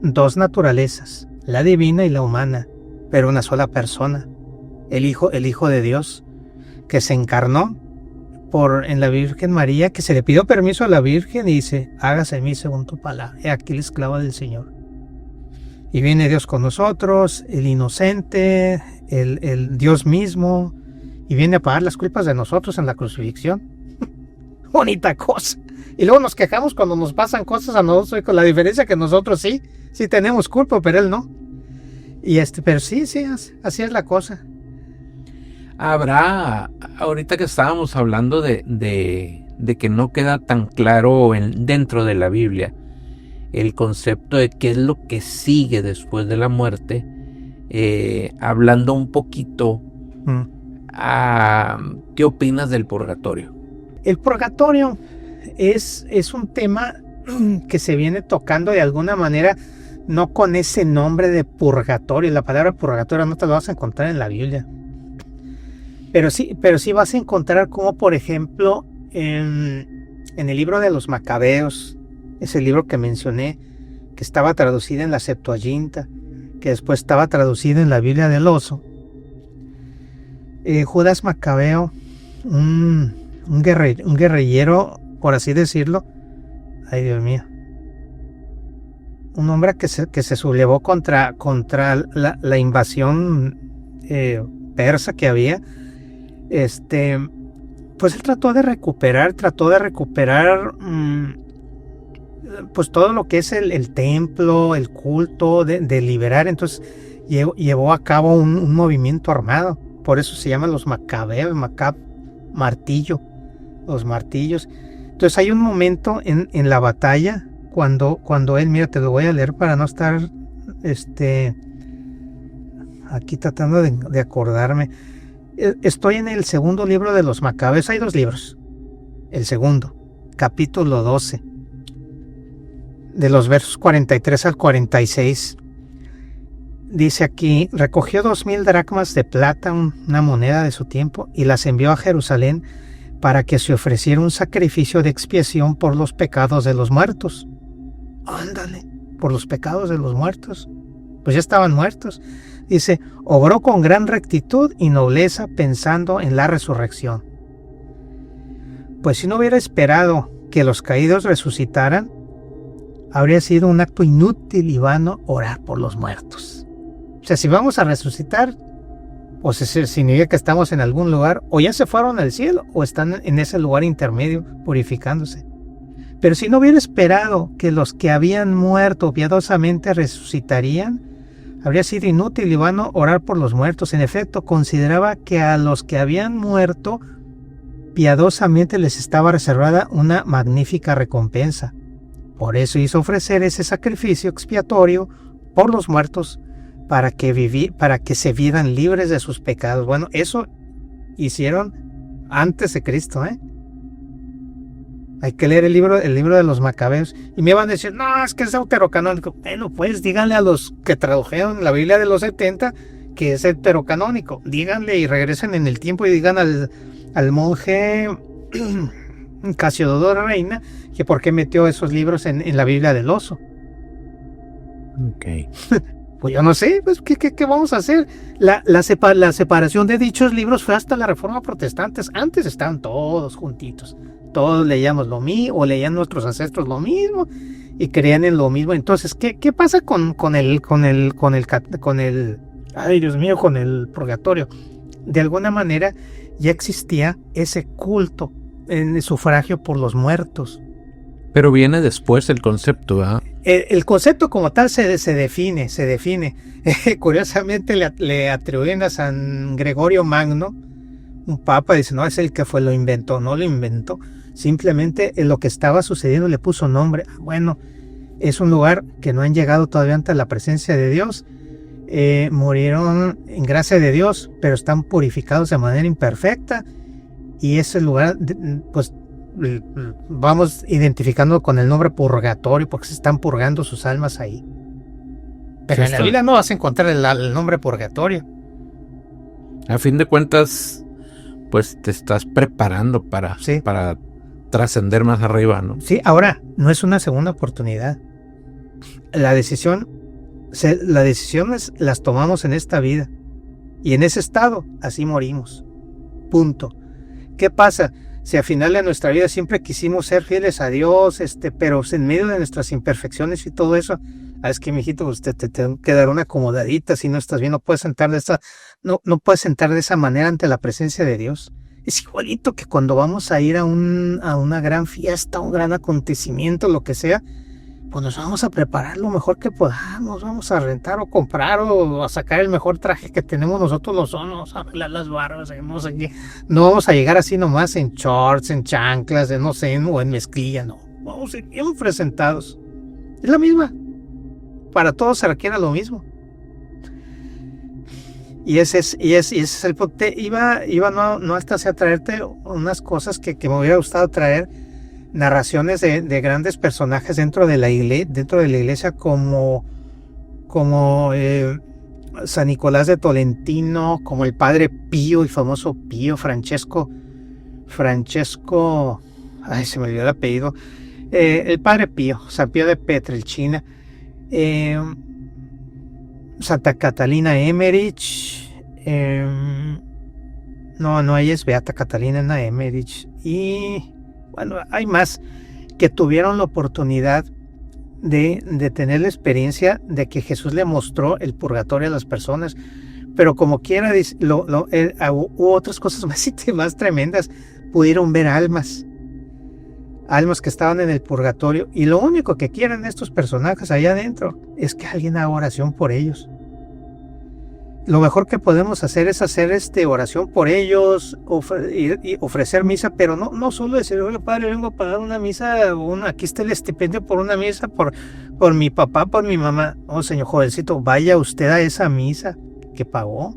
Speaker 1: 2 naturalezas, la divina y la humana, pero una sola persona, el Hijo de Dios, que se encarnó en la Virgen María, que se le pidió permiso a la Virgen y dice: hágase en mí según tu palabra. He aquí la esclava del Señor. Y viene Dios con nosotros, el inocente, el Dios mismo, y viene a pagar las culpas de nosotros en la crucifixión. Bonita cosa. Y luego nos quejamos cuando nos pasan cosas a nosotros, con la diferencia que nosotros sí tenemos culpa, pero Él no. Pero sí, así es la cosa.
Speaker 2: Habrá, ahorita que estábamos hablando de que no queda tan claro dentro de la Biblia el concepto de qué es lo que sigue después de la muerte, hablando un poquito, ¿qué opinas del purgatorio?
Speaker 1: El purgatorio es un tema que se viene tocando de alguna manera, no con ese nombre de purgatorio. La palabra purgatorio no te lo vas a encontrar en la Biblia. Pero sí vas a encontrar como, por ejemplo, en el libro de los Macabeos, ese libro que mencioné, que estaba traducido en la Septuaginta, que después estaba traducido en la Biblia del Oso. Judas Macabeo, un guerrillero, por así decirlo, ay Dios mío, un hombre que se sublevó contra la invasión persa que había. Pues él trató de recuperar pues todo lo que es el templo, el culto, de liberar. Entonces llevó a cabo un movimiento armado, por eso se llaman los Macabeos, martillo, los martillos. Entonces hay un momento en la batalla cuando él, mira, te lo voy a leer para no estar aquí tratando de acordarme. Estoy en el segundo libro de los Macabeos. Hay 2 libros. El segundo, capítulo 12, de los versos 43 al 46. Dice aquí: recogió 2000 dracmas de plata, una moneda de su tiempo, y las envió a Jerusalén para que se ofreciera un sacrificio de expiación por los pecados de los muertos. Ándale, por los pecados de los muertos. Pues ya estaban muertos. Dice: obró con gran rectitud y nobleza, pensando en la resurrección. Pues si no hubiera esperado que los caídos resucitaran, habría sido un acto inútil y vano orar por los muertos. O sea, si vamos a resucitar, pues significa que estamos en algún lugar, o ya se fueron al cielo, o están en ese lugar intermedio purificándose. Pero si no hubiera esperado que los que habían muerto piadosamente resucitarían, habría sido inútil y vano orar por los muertos. En efecto, consideraba que a los que habían muerto piadosamente les estaba reservada una magnífica recompensa. Por eso hizo ofrecer ese sacrificio expiatorio por los muertos, para que se vieran libres de sus pecados. Bueno, eso hicieron antes de Cristo, Hay que leer el libro de los Macabeos. Y me van a decir: no, es que es deuterocanónico. Bueno, pues díganle a los que tradujeron la Biblia de los 70 que es deuterocanónico. Díganle y regresen en el tiempo y digan al monje Casiodoro Reina que por qué metió esos libros en la Biblia del Oso.
Speaker 2: Ok.
Speaker 1: Pues yo no sé, pues ¿qué vamos a hacer? La separación de dichos libros fue hasta la Reforma Protestante. Antes estaban todos juntitos. Todos leíamos lo mismo, o leían nuestros ancestros lo mismo, y creían en lo mismo. Entonces, ¿qué pasa con el ay Dios mío, con el purgatorio? De alguna manera ya existía ese culto en el sufragio por los muertos.
Speaker 2: Pero viene después el concepto, ¿verdad?
Speaker 1: El concepto como tal se define. Curiosamente le atribuyen a San Gregorio Magno, un papa. Dice: no, es el que lo inventó. No lo inventó, simplemente en lo que estaba sucediendo le puso nombre. Bueno, es un lugar que no han llegado todavía ante la presencia de Dios. Murieron en gracia de Dios, pero están purificados de manera imperfecta, y ese lugar, pues vamos identificando con el nombre purgatorio, porque se están purgando sus almas ahí. Pero en la Biblia no vas a encontrar el nombre purgatorio.
Speaker 2: A fin de cuentas, pues te estás preparando para trascender más arriba, ¿no?
Speaker 1: Sí, ahora no es una segunda oportunidad. La decisión Las decisiones las tomamos en esta vida. Y en ese estado, así morimos. Punto. ¿Qué pasa? Si al final de nuestra vida siempre quisimos ser fieles a Dios, pero en medio de nuestras imperfecciones y todo eso, es que, mijito, usted te tengo que dar una acomodadita, si no estás bien, no puedes sentar no puedes sentar de esa manera ante la presencia de Dios. Es igualito que cuando vamos a ir a una gran fiesta, un gran acontecimiento, lo que sea, pues nos vamos a preparar lo mejor que podamos, vamos a rentar o comprar o a sacar el mejor traje que tenemos nosotros los sonos, a arreglar las barbas, no sé qué. No vamos a llegar así nomás en shorts, en chanclas, no sé, o en mezclilla, no. Vamos a ir bien presentados. Es la misma. Para todos se requiere lo mismo. Y ese es el punto. Iba no hasta a traerte unas cosas que me hubiera gustado traer, narraciones de grandes personajes dentro de la iglesia como San Nicolás de Tolentino, como el Padre Pío, el famoso Pío, Francesco, ay, se me olvidó el apellido, el Padre Pío, San Pío de Pietrelcina, Santa Catalina Emmerich, no, ella es Beata Catalina Emmerich, y bueno, hay más que tuvieron la oportunidad de tener la experiencia de que Jesús le mostró el purgatorio a las personas, pero como quiera, hubo otras cosas más tremendas. Pudieron ver almas que estaban en el purgatorio, y lo único que quieren estos personajes allá adentro es que alguien haga oración por ellos. Lo mejor que podemos hacer es hacer oración por ellos, y ofrecer misa, pero no solo decir, oye, padre, vengo a pagar una misa, aquí está el estipendio por una misa, por mi papá, por mi mamá. Oh, señor jovencito, vaya usted a esa misa que pagó.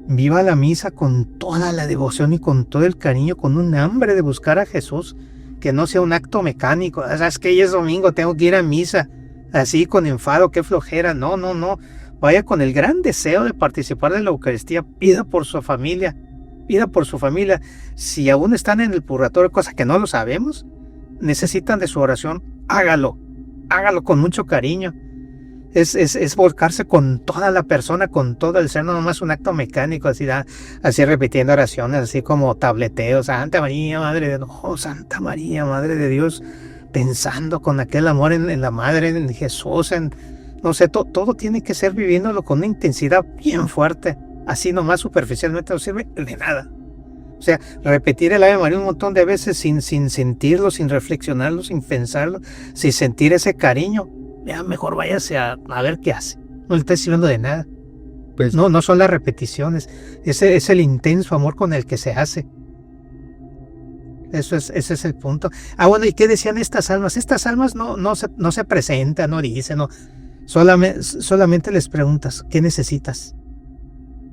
Speaker 1: Viva la misa con toda la devoción y con todo el cariño, con un hambre de buscar a Jesús, que no sea un acto mecánico. Es que hoy es domingo, tengo que ir a misa, así con enfado, qué flojera. No. Vaya con el gran deseo de participar de la Eucaristía, pida por su familia. Si aún están en el purgatorio, cosa que no lo sabemos, necesitan de su oración, hágalo con mucho cariño. Es volcarse con toda la persona, con todo el ser, no nomás un acto mecánico, así repitiendo oraciones, así como tableteo, Santa María, Madre de Dios, Santa María, Madre de Dios, pensando con aquel amor en la Madre, en Jesús, no sé, todo tiene que ser viviéndolo con una intensidad bien fuerte. Así nomás superficialmente no sirve de nada. O sea, repetir el Ave María un montón de veces sin sentirlo, sin reflexionarlo, sin pensarlo, sin sentir ese cariño, ya mejor váyase a ver qué hace. No le está sirviendo de nada. Pues no son las repeticiones, ese es el intenso amor con el que se hace. Ese es el punto. Bueno, ¿y qué decían estas almas? Estas almas no se presentan, no dicen, no. Solamente les preguntas, ¿qué necesitas?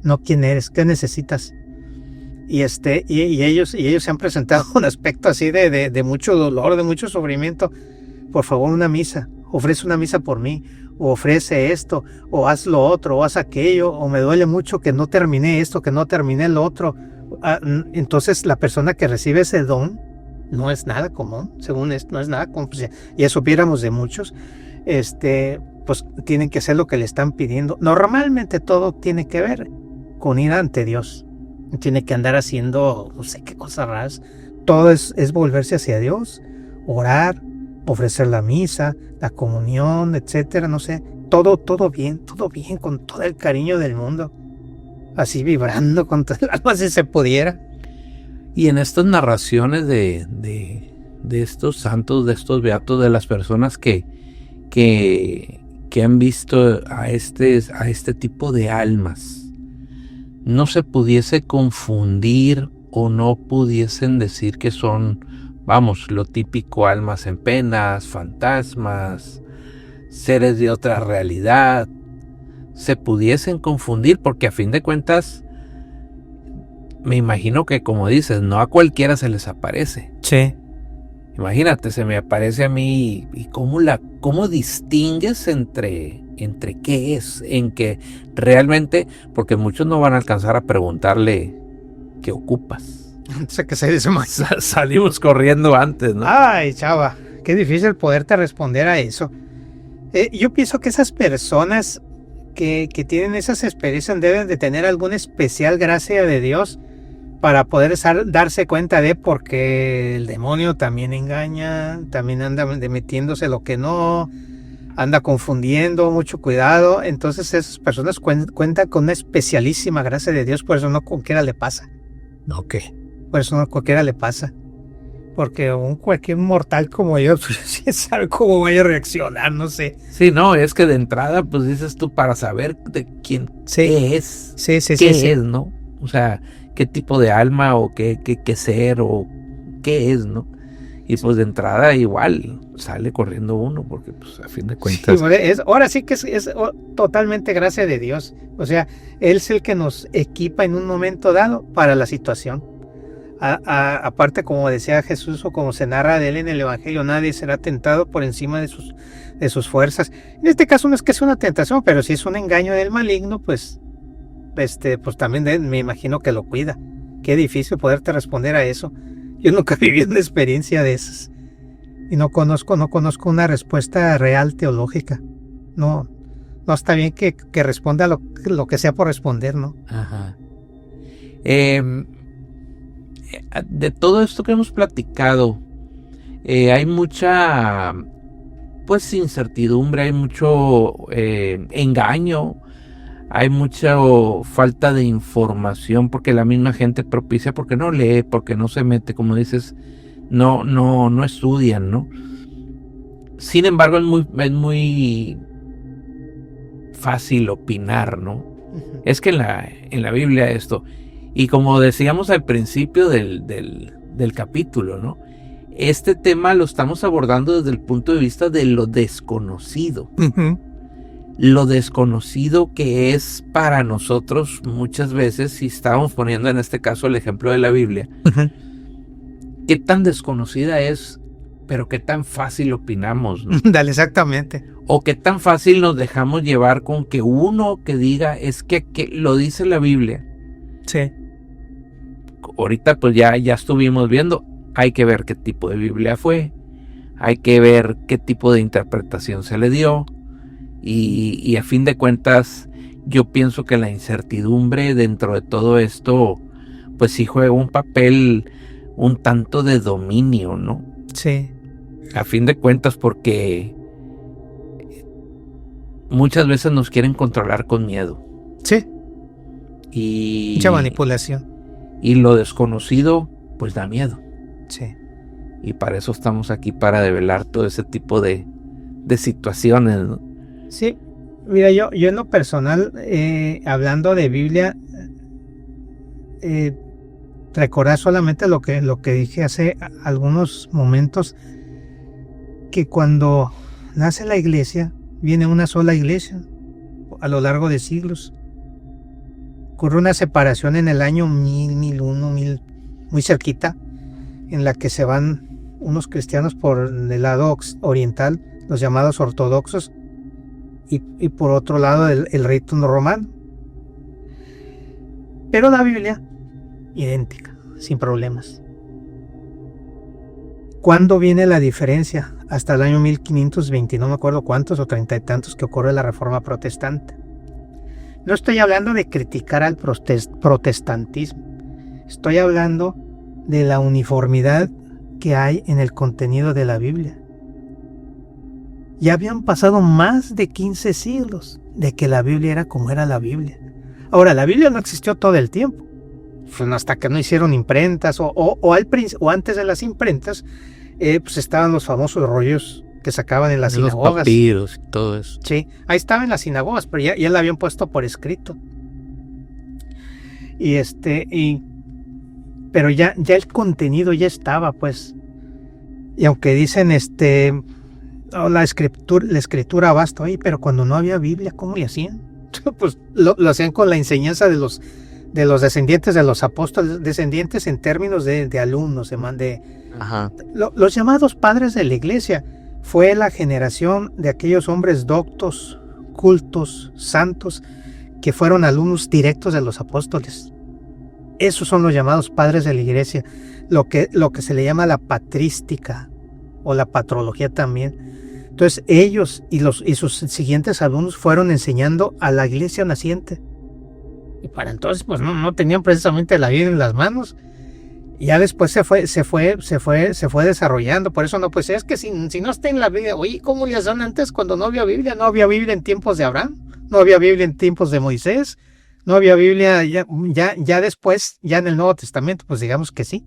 Speaker 1: No quién eres, ¿qué necesitas? Y ellos se han presentado un aspecto así de mucho dolor, de mucho sufrimiento. Por favor, una misa, ofrece una misa por mí, o ofrece esto, o haz lo otro, o haz aquello, o me duele mucho que no terminé esto, que no terminé lo otro. Entonces la persona que recibe ese don no es nada común, según esto, no es nada común. Y eso supiéramos de muchos, pues tienen que hacer lo que le están pidiendo. Normalmente todo tiene que ver con ir ante Dios. Tiene que andar haciendo no sé qué cosas raras. Todo es volverse hacia Dios, orar, ofrecer la misa, la comunión, etcétera, no sé. Todo bien, con todo el cariño del mundo. Así vibrando con todo el alma si se pudiera.
Speaker 2: Y en estas narraciones de estos santos, de estos beatos, de las personas que han visto a este tipo de almas, no se pudiese confundir o no pudiesen decir que son, lo típico, almas en penas, fantasmas, seres de otra realidad, se pudiesen confundir, porque a fin de cuentas me imagino que, como dices, no a cualquiera se les aparece.
Speaker 1: Sí.
Speaker 2: Imagínate, se me aparece a mí, y cómo distingues entre qué es, en que realmente, porque muchos no van a alcanzar a preguntarle qué ocupas.
Speaker 1: Sé que se dice más.
Speaker 2: Salimos corriendo antes, ¿no?
Speaker 1: Ay, chava, qué difícil poderte responder a eso. Yo pienso que esas personas que tienen esas experiencias deben de tener alguna especial gracia de Dios para poder darse cuenta de por qué el demonio también engaña, también anda metiéndose lo que no, anda confundiendo, mucho cuidado. Entonces esas personas cuentan con una especialísima gracia de Dios, por eso no cualquiera le pasa.
Speaker 2: Ok.
Speaker 1: Por eso no cualquiera le pasa. Porque cualquier mortal como yo, pues sí sabe cómo vaya a reaccionar, no sé.
Speaker 2: Sí, no, es que de entrada, pues dices tú, para saber de quién, qué es, qué es, ¿no? O sea, qué tipo de alma o qué ser o qué es, ¿no? Y pues de entrada igual sale corriendo uno, porque pues a fin de cuentas...
Speaker 1: Sí, ahora sí que es totalmente gracia de Dios. O sea, Él es el que nos equipa en un momento dado para la situación. Aparte, como decía Jesús o como se narra de Él en el Evangelio, nadie será tentado por encima de sus fuerzas. En este caso no es que sea una tentación, pero si es un engaño del maligno, pues también me imagino que lo cuida. Qué difícil poderte responder a eso. Yo nunca viví una experiencia de esas y no conozco una respuesta real teológica. No está bien que responda lo que sea por responder, ¿no?
Speaker 2: Ajá. De todo esto que hemos platicado, hay mucha pues incertidumbre, hay mucho engaño, hay mucha falta de información, porque la misma gente propicia, porque no lee, porque no se mete, como dices, no estudian, ¿no? Sin embargo, es muy fácil opinar, ¿no? Uh-huh. Es que en la Biblia esto, y como decíamos al principio del capítulo, ¿no? Este tema lo estamos abordando desde el punto de vista de lo desconocido. Uh-huh. Lo desconocido que es para nosotros muchas veces, si estábamos poniendo en este caso el ejemplo de la Biblia, uh-huh. Qué tan desconocida es, pero qué tan fácil opinamos, ¿no?
Speaker 1: Dale, exactamente.
Speaker 2: O qué tan fácil nos dejamos llevar con que uno que diga, es que lo dice la Biblia.
Speaker 1: Sí.
Speaker 2: Ahorita pues ya estuvimos viendo, hay que ver qué tipo de Biblia fue, hay que ver qué tipo de interpretación se le dio, y a fin de cuentas yo pienso que la incertidumbre dentro de todo esto pues sí juega un papel un tanto de dominio, ¿no?
Speaker 1: Sí.
Speaker 2: A fin de cuentas, porque muchas veces nos quieren controlar con miedo.
Speaker 1: Sí.
Speaker 2: Y
Speaker 1: mucha manipulación.
Speaker 2: Y lo desconocido pues da miedo.
Speaker 1: Sí.
Speaker 2: Y para eso estamos aquí, para develar todo ese tipo de situaciones, ¿no?
Speaker 1: Sí. Mira, yo en lo personal, hablando de Biblia, recordar solamente lo que dije hace algunos momentos, que cuando nace la iglesia, viene una sola iglesia a lo largo de siglos. Ocurre una separación en el año 1001, muy cerquita, en la que se van unos cristianos por el lado oriental, los llamados ortodoxos, y por otro lado el rito romano. Pero la Biblia, idéntica, sin problemas. ¿Cuándo viene la diferencia? Hasta el año 1520, no me acuerdo cuántos, o 30 y tantos, que ocurre la Reforma Protestante. No estoy hablando de criticar al protestantismo. Estoy hablando de la uniformidad que hay en el contenido de la Biblia. Ya habían pasado más de 15 siglos de que la Biblia era como era la Biblia. Ahora, la Biblia no existió todo el tiempo. Fue hasta que no hicieron imprentas o antes de las imprentas, pues estaban los famosos rollos que sacaban en las sinagogas.
Speaker 2: Los papiros y todo eso.
Speaker 1: Sí, ahí estaba en las sinagogas, pero ya la habían puesto por escrito. Pero ya el contenido ya estaba, pues. Y aunque dicen la escritura basta, oye, pero cuando no había Biblia, ¿cómo le hacían? Pues lo hacían con la enseñanza de los descendientes de los apóstoles, descendientes en términos de alumnos,
Speaker 2: Ajá.
Speaker 1: Los llamados padres de la iglesia. Fue la generación de aquellos hombres doctos, cultos, santos, que fueron alumnos directos de los apóstoles. Esos son los llamados padres de la iglesia, lo que se le llama la patrística o la patrología también. Entonces ellos y sus siguientes alumnos fueron enseñando a la iglesia naciente. Y para entonces pues no tenían precisamente la Biblia en las manos. Y ya después se fue desarrollando. Por eso no, pues es que si no está en la Biblia, oye, ¿cómo le hacían antes cuando no había Biblia? No había Biblia en tiempos de Abraham, no había Biblia en tiempos de Moisés, no había Biblia ya después, ya en el Nuevo Testamento, pues digamos que sí.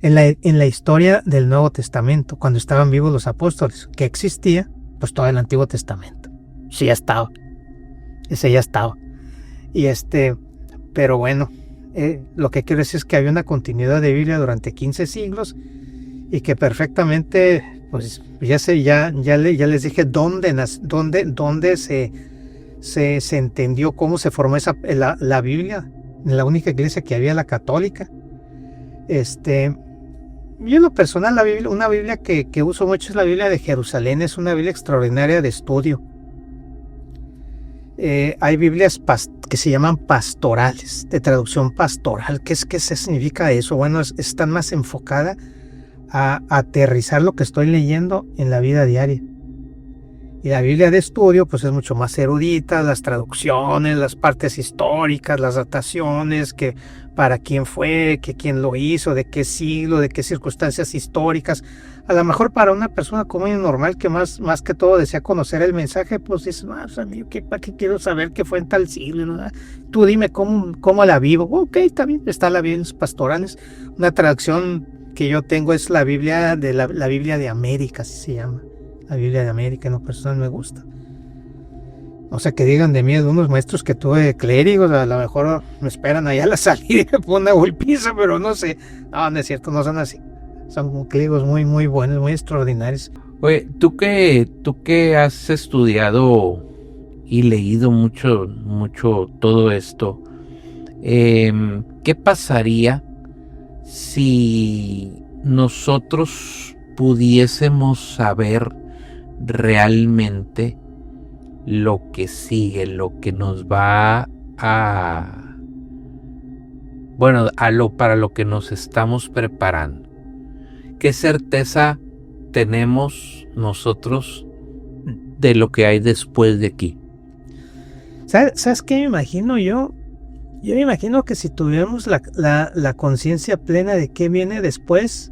Speaker 1: En la historia del Nuevo Testamento, cuando estaban vivos los apóstoles, que existía, pues todo el Antiguo Testamento. Sí, ya estaba. Ese ya estaba. Y pero bueno, lo que quiero decir es que había una continuidad de Biblia durante 15 siglos y que perfectamente, pues ya les dije dónde se entendió cómo se formó la Biblia, en la única iglesia que había, la católica. Yo en lo personal, una Biblia que uso mucho es la Biblia de Jerusalén, es una Biblia extraordinaria de estudio. Hay Biblias que se llaman pastorales, de traducción pastoral. ¿Qué significa eso? Bueno, está más enfocada a aterrizar lo que estoy leyendo en la vida diaria. Y la Biblia de estudio pues es mucho más erudita, las traducciones, las partes históricas, las dataciones, que para quién fue, que quién lo hizo, de qué siglo, de qué circunstancias históricas. A lo mejor para una persona común y normal que más que todo desea conocer el mensaje, pues dices, ¿para qué quiero saber qué fue en tal siglo? ¿No? Tú dime cómo la vivo. Ok, está bien, está la Biblia en los pastorales. Una traducción que yo tengo es la Biblia de la Biblia de América, así se llama. La Biblia de América, en lo personal me gusta. O sea, que digan de mí de unos maestros que tuve clérigos, a lo mejor me esperan allá a la salida y me ponen una golpiza, pero no sé. No es cierto, no son así. Son clérigos muy, muy buenos, muy extraordinarios.
Speaker 2: Oye, tú que has estudiado y leído mucho todo esto, ¿qué pasaría si nosotros pudiésemos saber realmente lo que sigue, lo que nos va para lo que nos estamos preparando? ¿Qué certeza tenemos nosotros de lo que hay después de aquí?
Speaker 1: ¿Sabes qué me imagino yo? Yo me imagino que si tuviéramos la conciencia plena de qué viene después,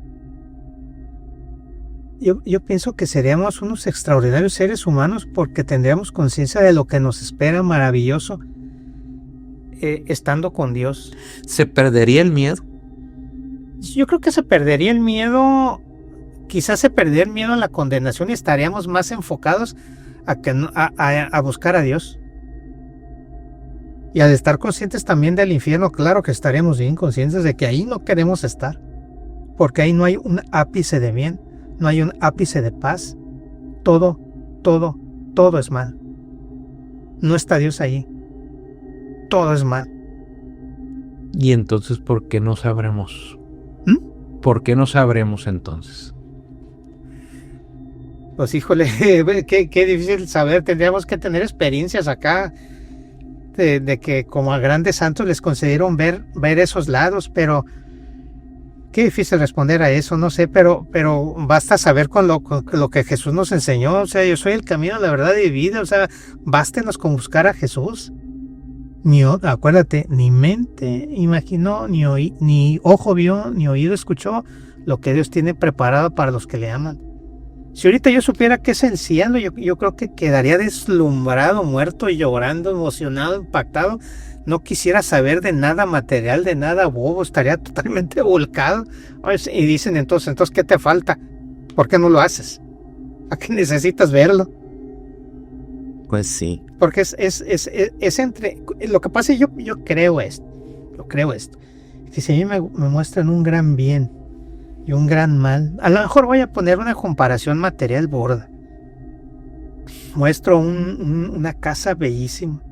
Speaker 1: yo pienso que seríamos unos extraordinarios seres humanos, porque tendríamos conciencia de lo que nos espera maravilloso estando con Dios.
Speaker 2: ¿Se perdería el miedo?
Speaker 1: Yo creo que se perdería el miedo, quizás se perdería el miedo a la condenación y estaríamos más enfocados a buscar a Dios. Y al estar conscientes también del infierno, claro que estaríamos bien conscientes de que ahí no queremos estar, porque ahí no hay un ápice de bien. No hay un ápice de paz. Todo es mal. No está Dios ahí. Todo es mal.
Speaker 2: ¿Y entonces por qué no sabremos? ¿Por qué no sabremos entonces?
Speaker 1: Pues híjole, qué difícil saber. Tendríamos que tener experiencias acá de que como a grandes santos les concedieron ver esos lados, pero qué difícil responder a eso, no sé, pero basta saber con lo que Jesús nos enseñó. O sea, yo soy el camino, la verdad y vida. O sea, bástenos con buscar a Jesús. Acuérdate, ni mente imaginó, ni ojo vio, ni oído escuchó lo que Dios tiene preparado para los que le aman. Si ahorita yo supiera qué es el cielo, yo creo que quedaría deslumbrado, muerto, llorando, emocionado, impactado. No quisiera saber de nada material, de nada bobo, estaría totalmente volcado. Y dicen entonces, ¿qué te falta? ¿Por qué no lo haces? ¿A qué necesitas verlo?
Speaker 2: Pues sí.
Speaker 1: Porque es entre... Lo que pasa es que yo creo esto. Que si a mí me muestran un gran bien y un gran mal, a lo mejor voy a poner una comparación material burda. Muestro una casa bellísima.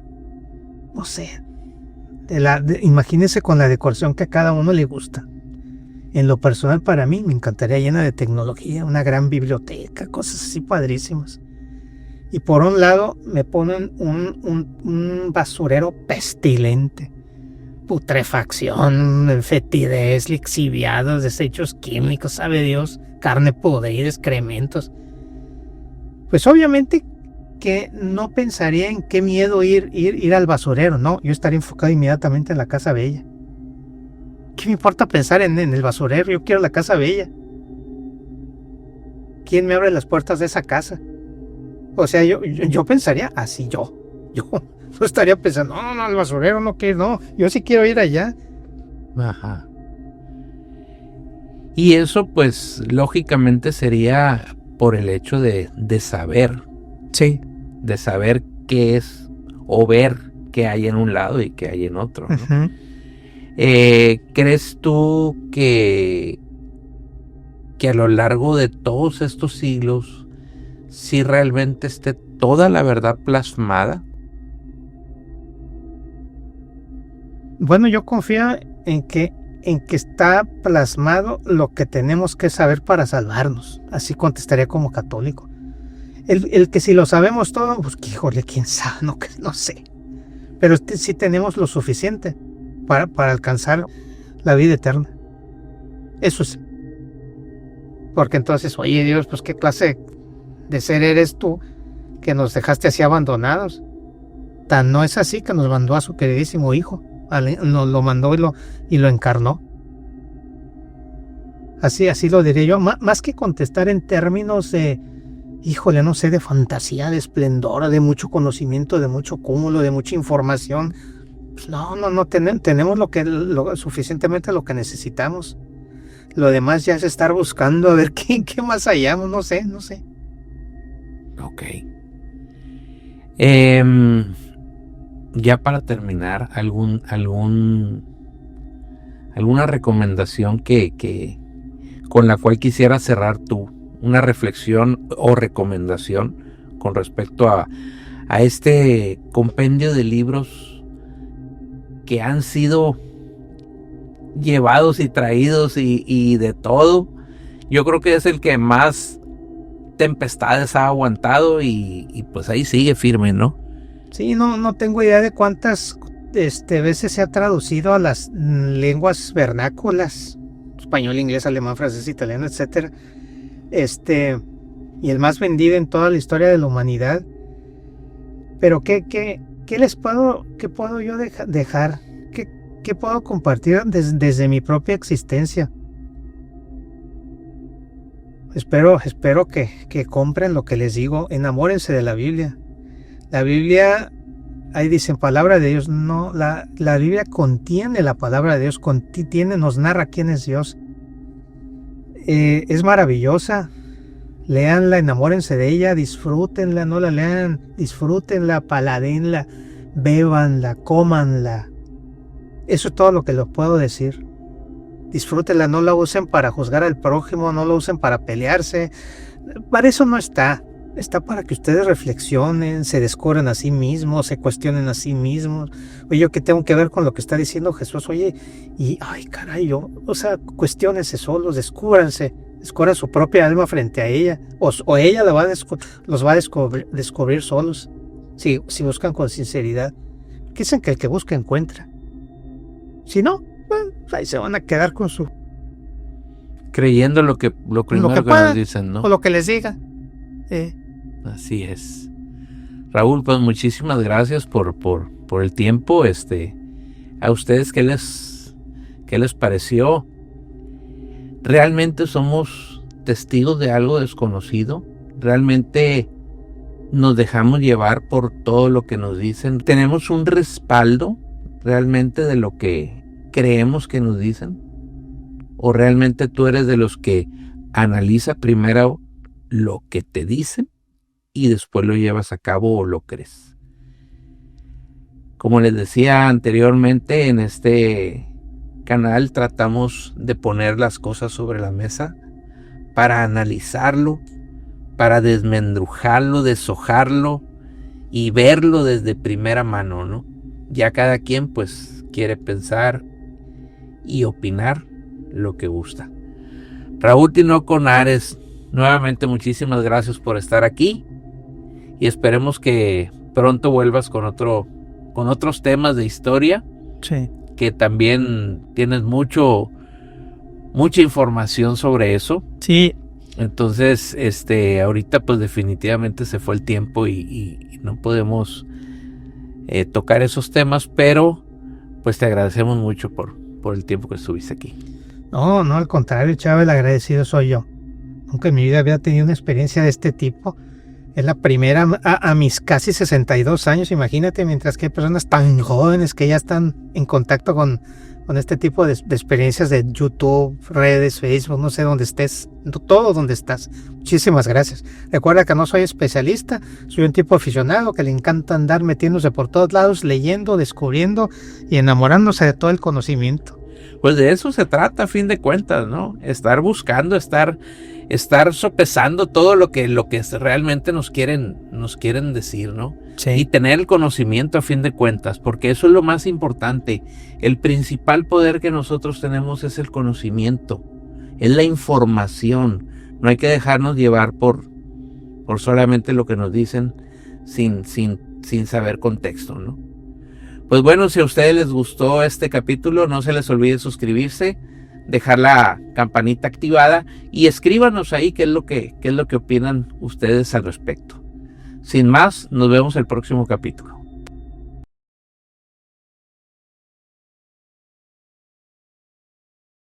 Speaker 1: No sé. Imagínense con la decoración que a cada uno le gusta. En lo personal, para mí me encantaría llena de tecnología, una gran biblioteca, cosas así padrísimas. Y por un lado me ponen un basurero pestilente, putrefacción, fetidez, lixiviados, desechos químicos, sabe Dios, carne podrida, excrementos. Pues obviamente que no pensaría en qué miedo ir al basurero, no, yo estaría enfocado inmediatamente en la casa bella. ¿Qué me importa pensar en el basurero? Yo quiero la casa bella. ¿Quién me abre las puertas de esa casa? O sea, yo pensaría así, yo no estaría pensando, no, el basurero no quiero, no, yo sí quiero ir allá.
Speaker 2: Ajá. Y eso pues lógicamente sería por el hecho de saber.
Speaker 1: Sí.
Speaker 2: De saber qué es o ver qué hay en un lado y qué hay en otro, ¿no?
Speaker 1: Uh-huh.
Speaker 2: ¿Crees tú que a lo largo de todos estos siglos sí realmente esté toda la verdad plasmada?
Speaker 1: Bueno, yo confío en que está plasmado lo que tenemos que saber para salvarnos. Así contestaría como católico. El que si lo sabemos todo, pues híjole, quién sabe, no sé. Pero sí tenemos lo suficiente para alcanzar la vida eterna. Eso sí. Porque entonces, oye Dios, pues qué clase de ser eres tú que nos dejaste así abandonados. Tan no es así que nos mandó a su queridísimo hijo. Nos lo mandó y lo encarnó. Así lo diré yo. Más que contestar en términos de, híjole, no sé, de fantasía, de esplendor, de mucho conocimiento, de mucho cúmulo, de mucha información. Pues no tenemos suficientemente lo que necesitamos. Lo demás ya es estar buscando a ver qué más hallamos, no sé.
Speaker 2: Ok. Ya para terminar, alguna recomendación que con la cual quisiera cerrar tú, una reflexión o recomendación con respecto a este compendio de libros que han sido llevados y traídos y de todo. Yo creo que es el que más tempestades ha aguantado y pues ahí sigue firme, ¿no?
Speaker 1: Sí, no tengo idea de cuántas veces se ha traducido a las lenguas vernáculas, español, inglés, alemán, francés, italiano, etcétera. Y el más vendido en toda la historia de la humanidad. Pero ¿qué puedo yo dejar? ¿Qué puedo compartir desde mi propia existencia? Espero que compren lo que les digo. Enamórense de la Biblia. La Biblia, ahí dicen palabra de Dios. No, la Biblia contiene la palabra de Dios, nos narra quién es Dios. Es maravillosa. Léanla, enamórense de ella, disfrútenla, no la lean, disfrútenla, paladénla, bébanla, cómanla. Eso es todo lo que les puedo decir. Disfrútenla, no la usen para juzgar al prójimo, no la usen para pelearse. Para eso no está. Está para que ustedes reflexionen, se descubran a sí mismos, se cuestionen a sí mismos. Oye, ¿yo qué tengo que ver con lo que está diciendo Jesús? Oye, ay caray, cuestiónense solos, descubran su propia alma frente a ella, o ella los va a descubrir solos, si buscan con sinceridad. Dicen que el que busca encuentra. Si no, bueno, ahí se van a quedar con su...
Speaker 2: creyendo lo primero que nos dicen, ¿no?
Speaker 1: O lo que les diga.
Speaker 2: Así es. Raúl, pues muchísimas gracias por el tiempo. A ustedes, ¿qué les pareció? ¿Realmente somos testigos de algo desconocido? ¿Realmente nos dejamos llevar por todo lo que nos dicen? ¿Tenemos un respaldo realmente de lo que creemos que nos dicen? ¿O realmente tú eres de los que analiza primero lo que te dicen y después lo llevas a cabo o lo crees? Como les decía anteriormente, en este canal tratamos de poner las cosas sobre la mesa para analizarlo, para desmendrujarlo, deshojarlo y verlo desde primera mano, ¿no? Ya cada quien pues quiere pensar y opinar lo que gusta. Raúl Tinoco Nares, nuevamente muchísimas gracias por estar aquí y esperemos que pronto vuelvas con otros temas de historia.
Speaker 1: Sí.
Speaker 2: Que también tienes mucha información sobre eso.
Speaker 1: Sí,
Speaker 2: Entonces, ahorita pues definitivamente se fue el tiempo y no podemos tocar esos temas, pero pues te agradecemos mucho por el tiempo que estuviste aquí.
Speaker 1: No, al contrario, Chava, el agradecido soy yo. Nunca en mi vida había tenido una experiencia de este tipo. Es la primera a mis casi 62 años, imagínate, mientras que hay personas tan jóvenes que ya están en contacto con este tipo de experiencias de YouTube, redes, Facebook, no sé dónde estés, todo donde estás. Muchísimas gracias. Recuerda que no soy especialista, soy un tipo aficionado que le encanta andar metiéndose por todos lados, leyendo, descubriendo y enamorándose de todo el conocimiento.
Speaker 2: Pues de eso se trata a fin de cuentas, ¿no? Estar buscando, estar sopesando todo lo que realmente nos quieren decir, ¿no?
Speaker 1: Sí.
Speaker 2: Y tener el conocimiento a fin de cuentas, porque eso es lo más importante. El principal poder que nosotros tenemos es el conocimiento, es la información. No hay que dejarnos llevar por solamente lo que nos dicen sin saber contexto, ¿no? Pues bueno, si a ustedes les gustó este capítulo, no se les olvide suscribirse, dejar la campanita activada y escríbanos ahí qué es lo que opinan ustedes al respecto. Sin más, nos vemos el próximo capítulo.